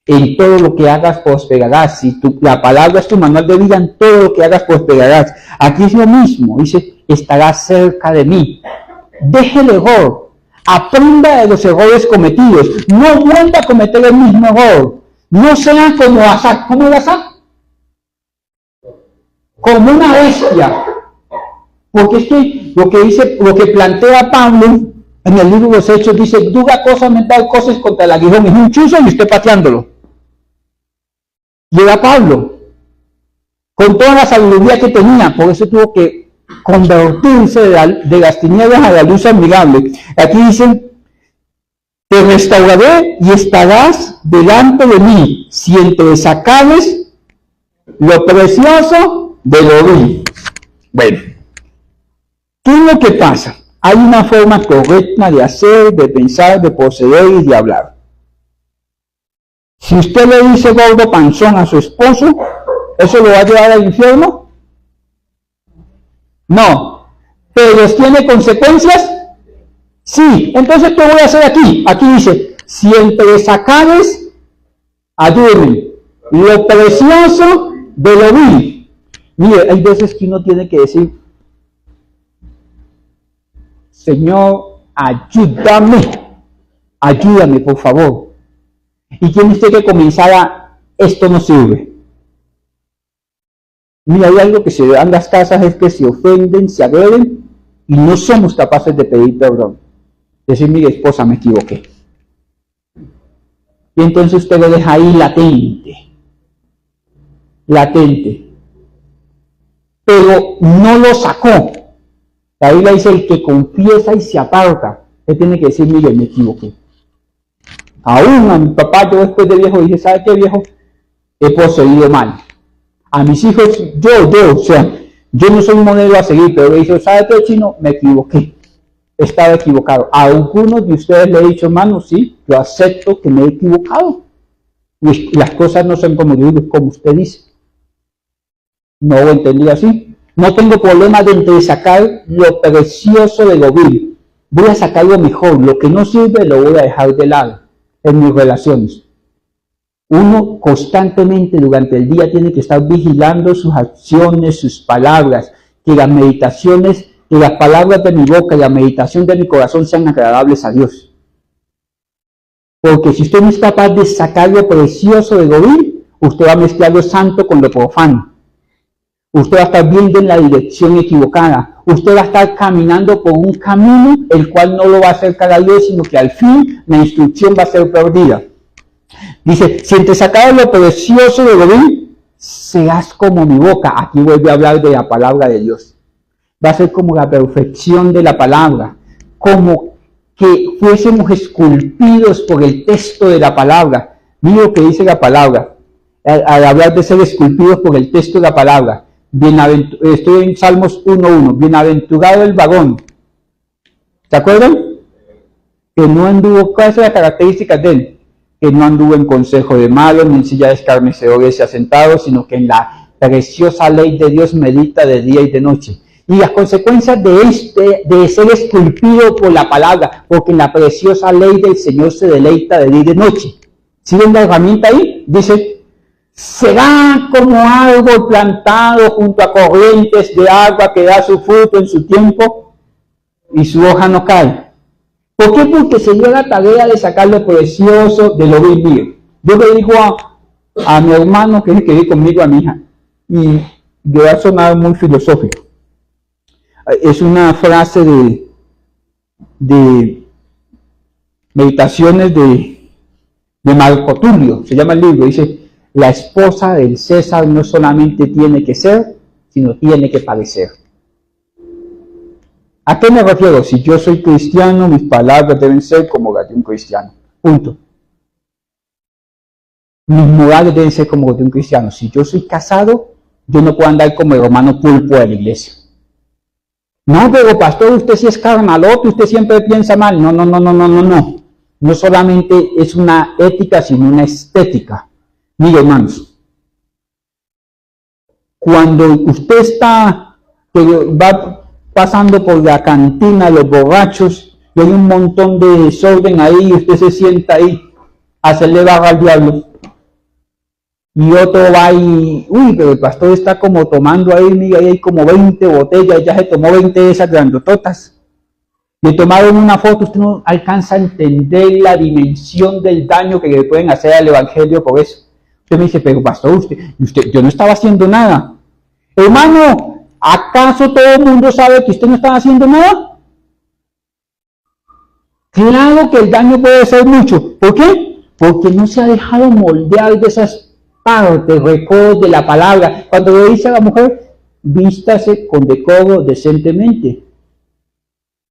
En todo lo que hagas prosperarás. Si la palabra es tu manual de vida, en todo lo que hagas prosperarás. Aquí es lo mismo. Dice, estarás cerca de mí. Deje el error. Aprenda de los errores cometidos. No vuelva a cometer el mismo error. No sea como Asa. ¿Cómo era Asa? Como una bestia. Porque es que lo que plantea Pablo en el libro de los Hechos dice, dura cosa mental, cosas contra el aguijón, es un chuzo y usted pateándolo. Y era Pablo, con toda la sabiduría que tenía, por eso tuvo que convertirse de las tinieblas a la luz admirable. Aquí dice, te restauraré y estarás delante de mí, si entre sacares lo precioso de lo vil. Bueno. ¿Qué es lo que pasa? Hay una forma correcta de hacer, de pensar, de proceder y de hablar. Si usted le dice gordo panzón a su esposo, ¿eso lo va a llevar al infierno? No. ¿Pero tiene consecuencias? Sí. Entonces, ¿qué voy a hacer aquí? Aquí dice, si entre sacares, ayúdenme, lo precioso de lo vil. Mire, hay veces que uno tiene que decir, Señor, ayúdame, por favor. Y tiene usted que comenzar a, esto no sirve. Mira, hay algo que se da en las casas, es que se ofenden, se agreden, y no somos capaces de pedir perdón. Decir, mire, esposa, me equivoqué. Y entonces usted lo deja ahí latente. Pero no lo sacó. La Biblia dice, el que confiesa y se aparta, él tiene que decir, mire, me equivoqué. Aún a mi papá, yo después de viejo dije, ¿sabe qué, viejo? He procedido mal. A mis hijos, yo no soy un modelo a seguir, pero le dije, ¿sabe qué, chino? Me equivoqué. Estaba equivocado. A algunos de ustedes le he dicho, hermano, sí, yo acepto que me he equivocado. Y las cosas no son como yo digo, como usted dice. No lo entendí así. No tengo problema de entresacar lo precioso de lo vil. Voy a sacar lo mejor. Lo que no sirve lo voy a dejar de lado en mis relaciones. Uno constantemente durante el día tiene que estar vigilando sus acciones, sus palabras, que las meditaciones, que las palabras de mi boca y la meditación de mi corazón sean agradables a Dios. Porque si usted no es capaz de sacar lo precioso de lo vil, usted va a mezclar lo santo con lo profano. Usted va a estar viendo en la dirección equivocada. Usted va a estar caminando por un camino el cual no lo va a acercar a Dios, sino que al fin la instrucción va a ser perdida. Dice, si entre sacares lo precioso de lo vil, serás como mi boca. Aquí vuelve a hablar de la palabra de Dios. Va a ser como la perfección de la palabra. Como que fuésemos esculpidos por el texto de la palabra. Mira lo que dice la palabra. Al hablar de ser esculpidos por el texto de la palabra. Estoy en Salmos 1.1. Bienaventurado el varón. ¿Se acuerdan? Que no anduvo, ¿cuáles son las características de él? Que no anduvo en consejo de malos, ni en silla de escarnecedores se ha sentado, sino que en la preciosa ley de Dios medita de día y de noche. Y las consecuencias de ser esculpido por la palabra, porque en la preciosa ley del Señor se deleita de día y de noche. ¿Sí ven la herramienta ahí? Dice, será como árbol plantado junto a corrientes de agua que da su fruto en su tiempo y su hoja no cae. ¿Por qué? Porque se dio la tarea de sacar lo precioso de lo vil mío. Yo le digo a mi hermano, que es el que vive conmigo, a mi hija, y yo ha sonado muy filosófico. Es una frase de Meditaciones de Marco Tulio, se llama el libro, dice, la esposa del César no solamente tiene que ser, sino tiene que parecer. ¿A qué me refiero? Si yo soy cristiano, mis palabras deben ser como las de un cristiano. Punto. Mis modales deben ser como los de un cristiano. Si yo soy casado, yo no puedo andar como el hermano pulpo de la iglesia. No, pero pastor, usted sí es carnalote, usted siempre piensa mal. No. No solamente es una ética, sino una estética. Mire, hermanos, cuando usted va pasando por la cantina, los borrachos, y hay un montón de desorden ahí, y usted se sienta ahí a hacerle barra al diablo, y otro va y, uy, pero el pastor está como tomando ahí, mira, ahí hay como 20 botellas, ya se tomó 20 de esas grandototas. Le tomaron una foto, usted no alcanza a entender la dimensión del daño que le pueden hacer al evangelio por eso. Usted me dice, pero pastor, yo no estaba haciendo nada. Hermano, ¿acaso todo el mundo sabe que usted no estaba haciendo nada? Claro que el daño puede ser mucho. ¿Por qué? Porque no se ha dejado moldear de esas partes, recuerdos de la palabra. Cuando le dice a la mujer, vístase con decoro decentemente.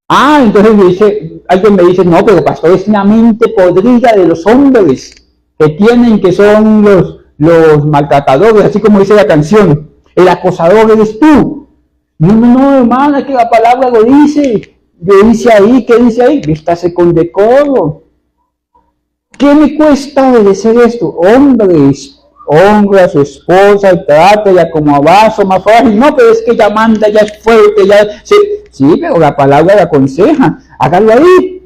Entonces alguien me dice, no, pero pastor, es la mente podrida de los hombres que son los maltratadores, así como dice la canción. El acosador eres tú. No, hermana, es que la palabra lo dice. ¿Qué dice ahí? Vístase con decoro. ¿Qué me cuesta obedecer esto? Hombres, honra a su esposa y trátela como a vaso más frágil. No, pero es que ella manda, ya es fuerte, sí, pero la palabra le aconseja. Hágalo ahí.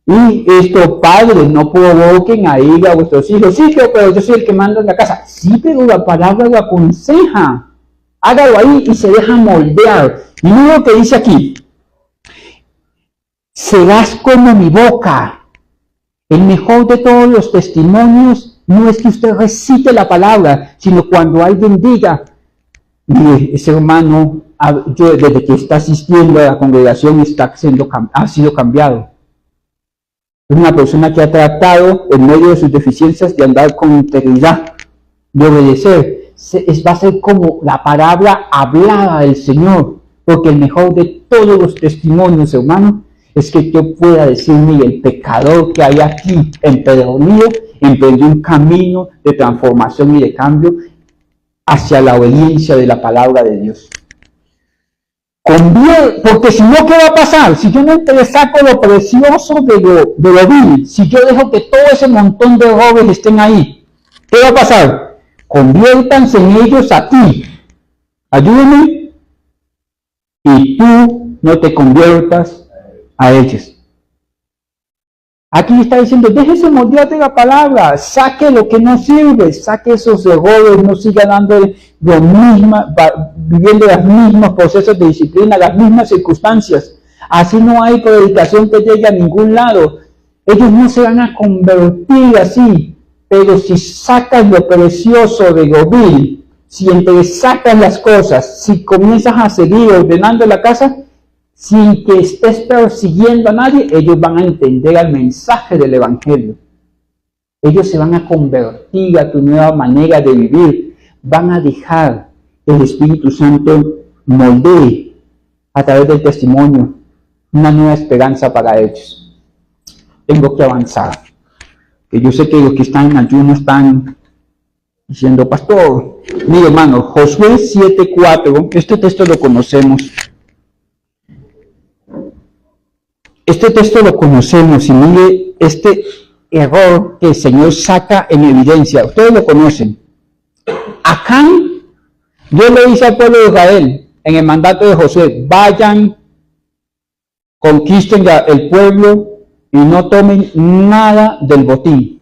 Y estos padres no provoquen a ir a vuestros hijos. Sí, pero yo soy el que manda en la casa. Sí, pero la palabra lo aconseja. Hágalo ahí y se deja moldear. Y mira lo que dice aquí. Serás como mi boca. El mejor de todos los testimonios no es que usted recite la palabra, sino cuando alguien diga, mire, ese hermano, desde que está asistiendo a la congregación, ha sido cambiado. Es una persona que ha tratado, en medio de sus deficiencias, de andar con integridad, de obedecer. Va a ser como la palabra hablada del Señor, porque el mejor de todos los testimonios, hermano, es que yo pueda decir, mire, el pecador que hay aquí en Pedronillo emprendió un camino de transformación y de cambio hacia la obediencia de la palabra de Dios. Porque si no, ¿qué va a pasar? Si yo no te saco lo precioso de lo vil, si yo dejo que todo ese montón de errores estén ahí, ¿qué va a pasar? Conviértanse en ellos a ti. Ayúdame. Y tú no te conviertas a ellos. Aquí está diciendo, déjese moldear de la palabra, saque lo que no sirve, saque esos errores, no siga dando viviendo los mismos procesos de disciplina, las mismas circunstancias. Así no hay predicación que llegue a ningún lado. Ellos no se van a convertir así, pero si sacas lo precioso de lo vil, si sacas las cosas, si comienzas a seguir ordenando la casa, sin que estés persiguiendo a nadie, ellos van a entender el mensaje del Evangelio. Ellos se van a convertir a tu nueva manera de vivir. Van a dejar que el Espíritu Santo moldee a través del testimonio una nueva esperanza para ellos. Tengo que avanzar. Que yo sé que los que están en ayuno están diciendo, pastor, mire hermano, Josué 7:4, este texto lo conocemos. Este texto lo conocemos y mire este error que el Señor saca en evidencia. Ustedes lo conocen. Acán, Dios le dice al pueblo de Israel en el mandato de Josué, vayan, conquisten el pueblo y no tomen nada del botín.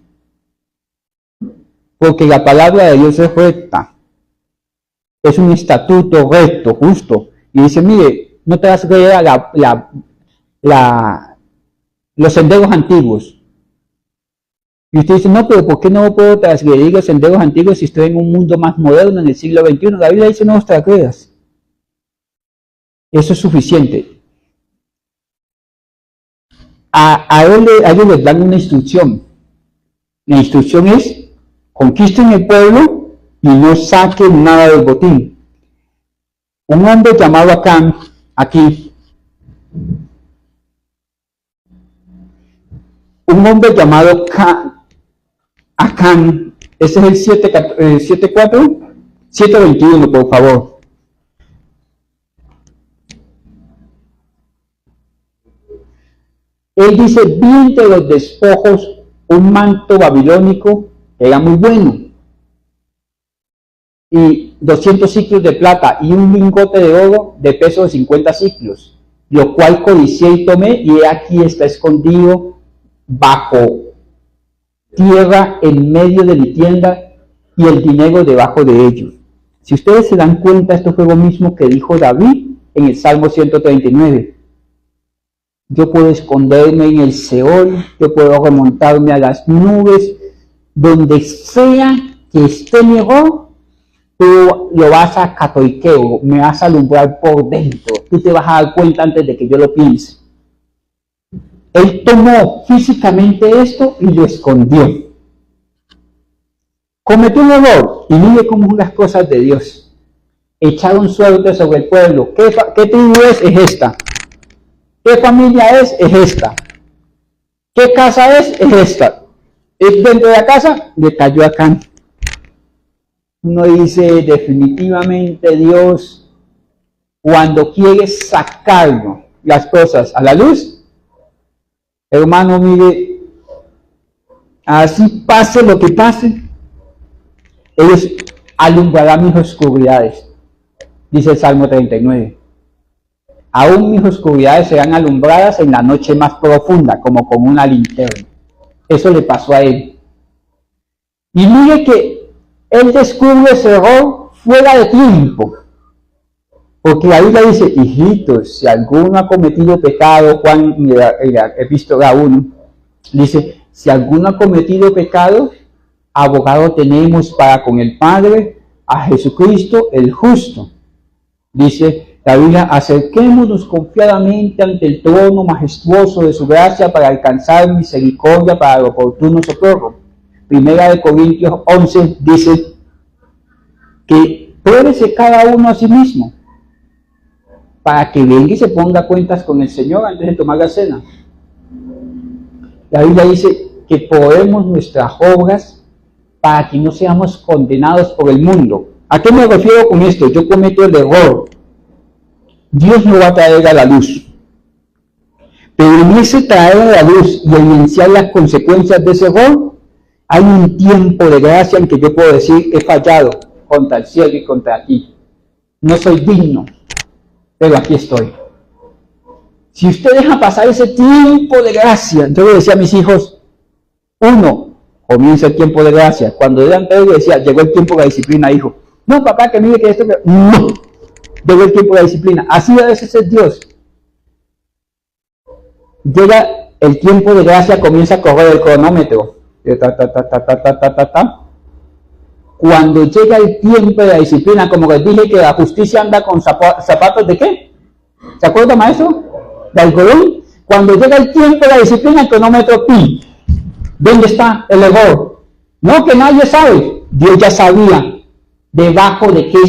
Porque la palabra de Dios es recta. Es un estatuto recto, justo. Y dice, mire, no te vas a creer los senderos antiguos. Y usted dice, no, pero ¿por qué no puedo transgredir los senderos antiguos si estoy en un mundo más moderno, en el siglo XXI? La Biblia dice, no os transgredas. Eso es suficiente. a ellos les dan una instrucción. La instrucción es: conquisten el pueblo y no saquen nada del botín. Un hombre llamado Acán, aquí, un hombre llamado Acán, ese es el 721, por favor. Él dice: vi entre los despojos un manto babilónico que era muy bueno, y 200 ciclos de plata, y un lingote de oro de peso de 50 ciclos, lo cual codicié y tomé, y he aquí está escondido bajo tierra en medio de mi tienda, y el dinero debajo de ellos. Si ustedes se dan cuenta, esto fue lo mismo que dijo David en el Salmo 139. Yo puedo esconderme en el Seol, yo puedo remontarme a las nubes, donde sea que esté mi oro, tú lo vas a catoiqueo, me vas a alumbrar por dentro, tú te vas a dar cuenta antes de que yo lo piense. Él tomó físicamente esto y lo escondió. Cometió un error, y mire cómo son las cosas de Dios. Echaron suerte sobre el pueblo. ¿Qué tribu es? Es esta. ¿Qué familia es? Es esta. ¿Qué casa es? Es esta. ¿Es dentro de la casa? Le cayó acá. Uno dice: definitivamente Dios, cuando quiere sacarlo, las cosas a la luz, hermano, mire, así pase lo que pase, Él alumbrará mis oscuridades, dice el Salmo 39. Aún mis oscuridades serán alumbradas en la noche más profunda, como con una linterna. Eso le pasó a él. Y mire que él descubre ese error fuera de tiempo. Porque la Biblia dice: hijitos, si alguno ha cometido pecado, Juan en la epístola 1, dice: si alguno ha cometido pecado, abogado tenemos para con el Padre, a Jesucristo el justo. Dice la Biblia: acerquémonos confiadamente ante el trono majestuoso de su gracia para alcanzar misericordia para el oportuno socorro. Primera de Corintios 11 dice que pruébese cada uno a sí mismo, para que venga y se ponga cuentas con el Señor antes de tomar la cena. La Biblia dice que probemos nuestras obras para que no seamos condenados por el mundo. ¿A qué me refiero con esto? Yo cometo el error. Dios me va a traer a la luz. Pero en ese traer a la luz y evidenciar las consecuencias de ese error, hay un tiempo de gracia en que yo puedo decir: he fallado contra el cielo y contra ti. No soy digno, pero aquí estoy. Si usted deja pasar ese tiempo de gracia, yo le decía a mis hijos: uno, comienza el tiempo de gracia. Cuando eran tres, le decía: llegó el tiempo de la disciplina, hijo. No, papá, que mire que esto... No, llegó el tiempo de la disciplina. Así a veces es Dios. Llega el tiempo de gracia, comienza a correr el cronómetro. Cuando llega el tiempo de la disciplina, como les dije que la justicia anda con zapatos ¿de qué? ¿Se acuerda, maestro? De algodón. Cuando llega el tiempo de la disciplina, el cronómetro pi. ¿Dónde está el error? No, que nadie sabe. Dios ya sabía debajo de qué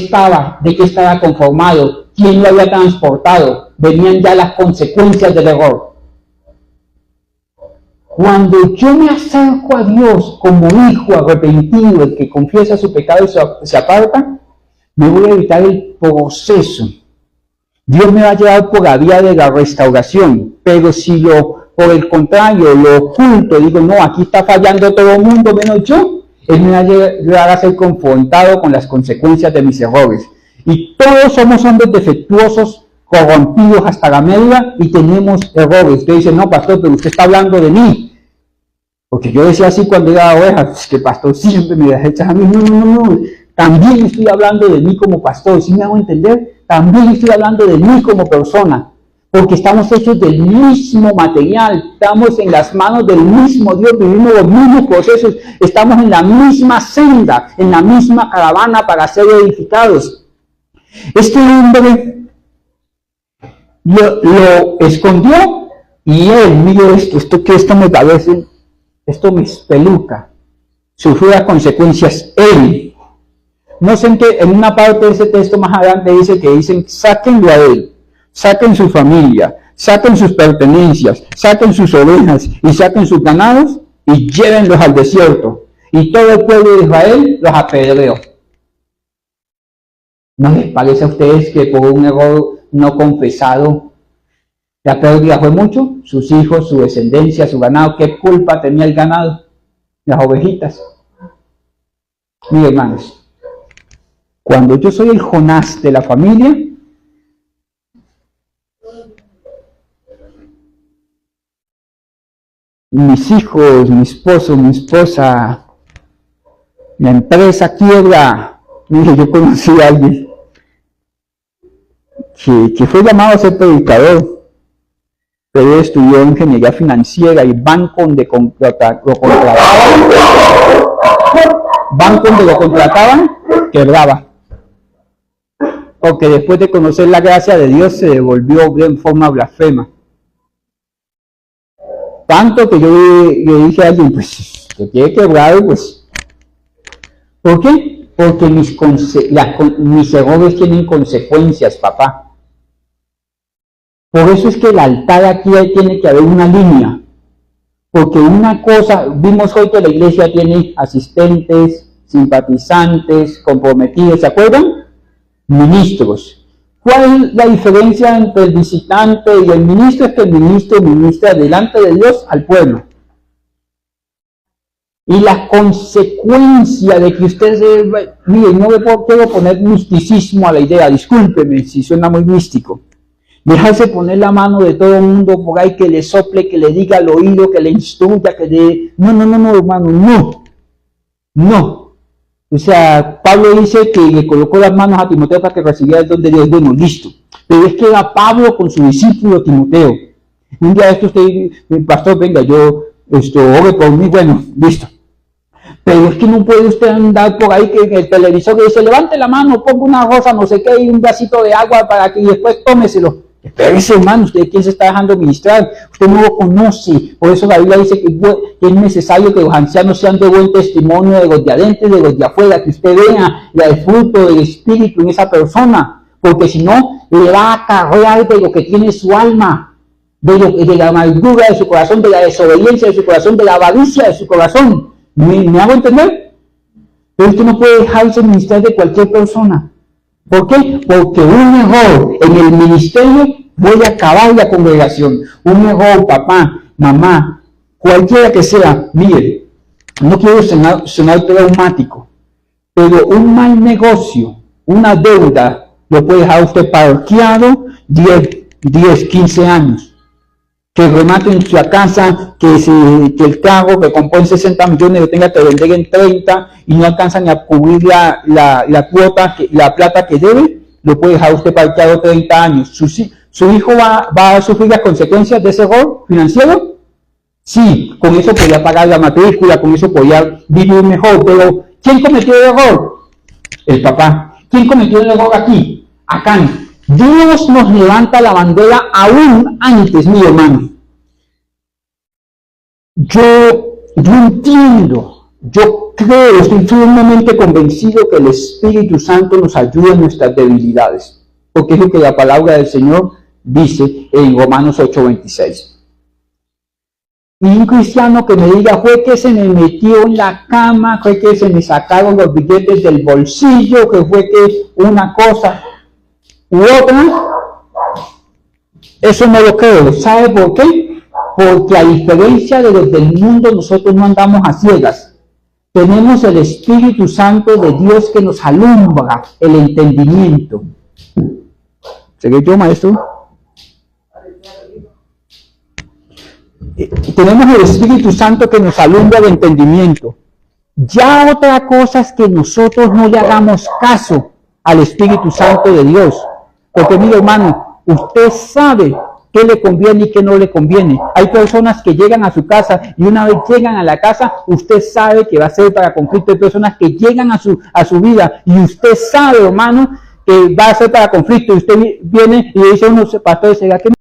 estaba conformado, quién lo había transportado. Venían ya las consecuencias del error. Cuando yo me acerco a Dios como hijo arrepentido, el que confiesa su pecado y se aparta, me voy a evitar el proceso. Dios me va a llevar por la vía de la restauración, pero si por el contrario, lo oculto, digo: no, aquí está fallando todo el mundo menos yo, Él me va a llevar a ser confrontado con las consecuencias de mis errores. Y todos somos hombres defectuosos, corrompidos hasta la médula, y tenemos errores. Usted dice: no, pastor, pero usted está hablando de mí. Porque yo decía así cuando era oveja: es que el pastor siempre me deja a mí. No. También estoy hablando de mí como pastor. ¿Sí me hago entender? También estoy hablando de mí como persona. Porque estamos hechos del mismo material. Estamos en las manos del mismo Dios. Vivimos los mismos procesos. Estamos en la misma senda, en la misma caravana para ser edificados. Este hombre lo escondió Y él, mire esto me parece, esto me espeluca, sufrió las consecuencias él. No sé en una parte de ese texto más adelante dicen, sáquenlo a él, saquen su familia, saquen sus pertenencias, saquen sus ovejas y saquen sus ganados y llévenlos al desierto. Y todo el pueblo de Israel los apedreó. ¿No les parece a ustedes que por un error no confesado la pérdida fue mucho? Sus hijos, su descendencia, su ganado. ¿Qué culpa tenía el ganado? Las ovejitas. Miren, hermanos, cuando yo soy el Jonás de la familia, mis hijos, mi esposo, mi esposa, la empresa quiebra. Mire, yo conocí a alguien que fue llamado a ser predicador, pero estudió ingeniería financiera y banco donde lo contrataban, quebraba. Porque después de conocer la gracia de Dios se devolvió en forma blasfema. Tanto que yo le dije a alguien, pues, que quede quebrado, pues. ¿Por qué? Porque mis errores tienen consecuencias, papá. Por eso es que el altar aquí tiene que haber una línea. Porque una cosa, vimos hoy que la iglesia tiene asistentes, simpatizantes, comprometidos, ¿se acuerdan? Ministros. ¿Cuál es la diferencia entre el visitante y el ministro? Es que el ministro ministra delante de Dios al pueblo. Y la consecuencia de que usted miren, no le quiero poner misticismo a la idea, discúlpeme si suena muy místico. Dejarse poner la mano de todo el mundo por ahí, que le sople, que le diga al oído, que le instruya, que le... No, hermano, no. O sea, Pablo dice que le colocó las manos a Timoteo para que recibiera el don de Dios. Bueno, listo. Pero es que era Pablo con su discípulo Timoteo. Un día esto usted, pastor, venga, yo, ore por mí, bueno, listo. Pero es que no puede usted andar por ahí que en el televisor que dice, levante la mano, ponga una rosa, no sé qué, y un vasito de agua para que después tómeselo. Espérese, hermano, usted quién se está dejando ministrar, usted no lo conoce. Por eso la Biblia dice que es necesario que los ancianos sean de buen testimonio de los de adentro y de los de afuera, que usted vea el fruto del Espíritu en esa persona, porque si no, le va a acarrear de lo que tiene su alma, de la amargura de su corazón, de la desobediencia de su corazón, de la avaricia de su corazón. ¿Me hago entender? Pero usted no puede dejarse ministrar de cualquier persona. ¿Por qué? Porque un error en el ministerio puede acabar la congregación. Un error, papá, mamá, cualquiera que sea, mire, no quiero sonar traumático, pero un mal negocio, una deuda, lo puede dejar usted parqueado 10, 15 años. Que rematen su casa, que el carro que compró en 60 millones lo tenga que vender en 30 y no alcanzan a cubrir la cuota, la plata que debe, lo puede dejar usted parqueado 30 años. ¿Su hijo va a sufrir las consecuencias de ese error financiero? Sí, con eso podía pagar la matrícula, con eso podía vivir mejor, pero ¿quién cometió el error? El papá. ¿Quién cometió el error aquí? Acá. Dios nos levanta la bandera aún antes, mi hermano. Yo entiendo, yo creo, estoy firmemente convencido que el Espíritu Santo nos ayuda en nuestras debilidades, porque es lo que la palabra del Señor dice en Romanos 8:26. Y un cristiano que me diga, fue que se me metió en la cama, fue que se me sacaron los billetes del bolsillo, que fue que una cosa u otra, eso no lo creo. ¿Sabe por qué? Porque a diferencia de los del mundo, nosotros no andamos a ciegas. Tenemos el Espíritu Santo de Dios que nos alumbra el entendimiento. ¿Seguí yo, maestro? Tenemos el Espíritu Santo que nos alumbra el entendimiento. Ya otra cosa es que nosotros no le hagamos caso al Espíritu Santo de Dios. Porque, mi hermano, usted sabe qué le conviene y qué no le conviene. Hay personas que llegan a su casa y una vez llegan a la casa, usted sabe que va a ser para conflicto. Hay personas que llegan a su vida y usted sabe, hermano, que va a ser para conflicto. Y usted viene y le dice a unos pastores, ¿será que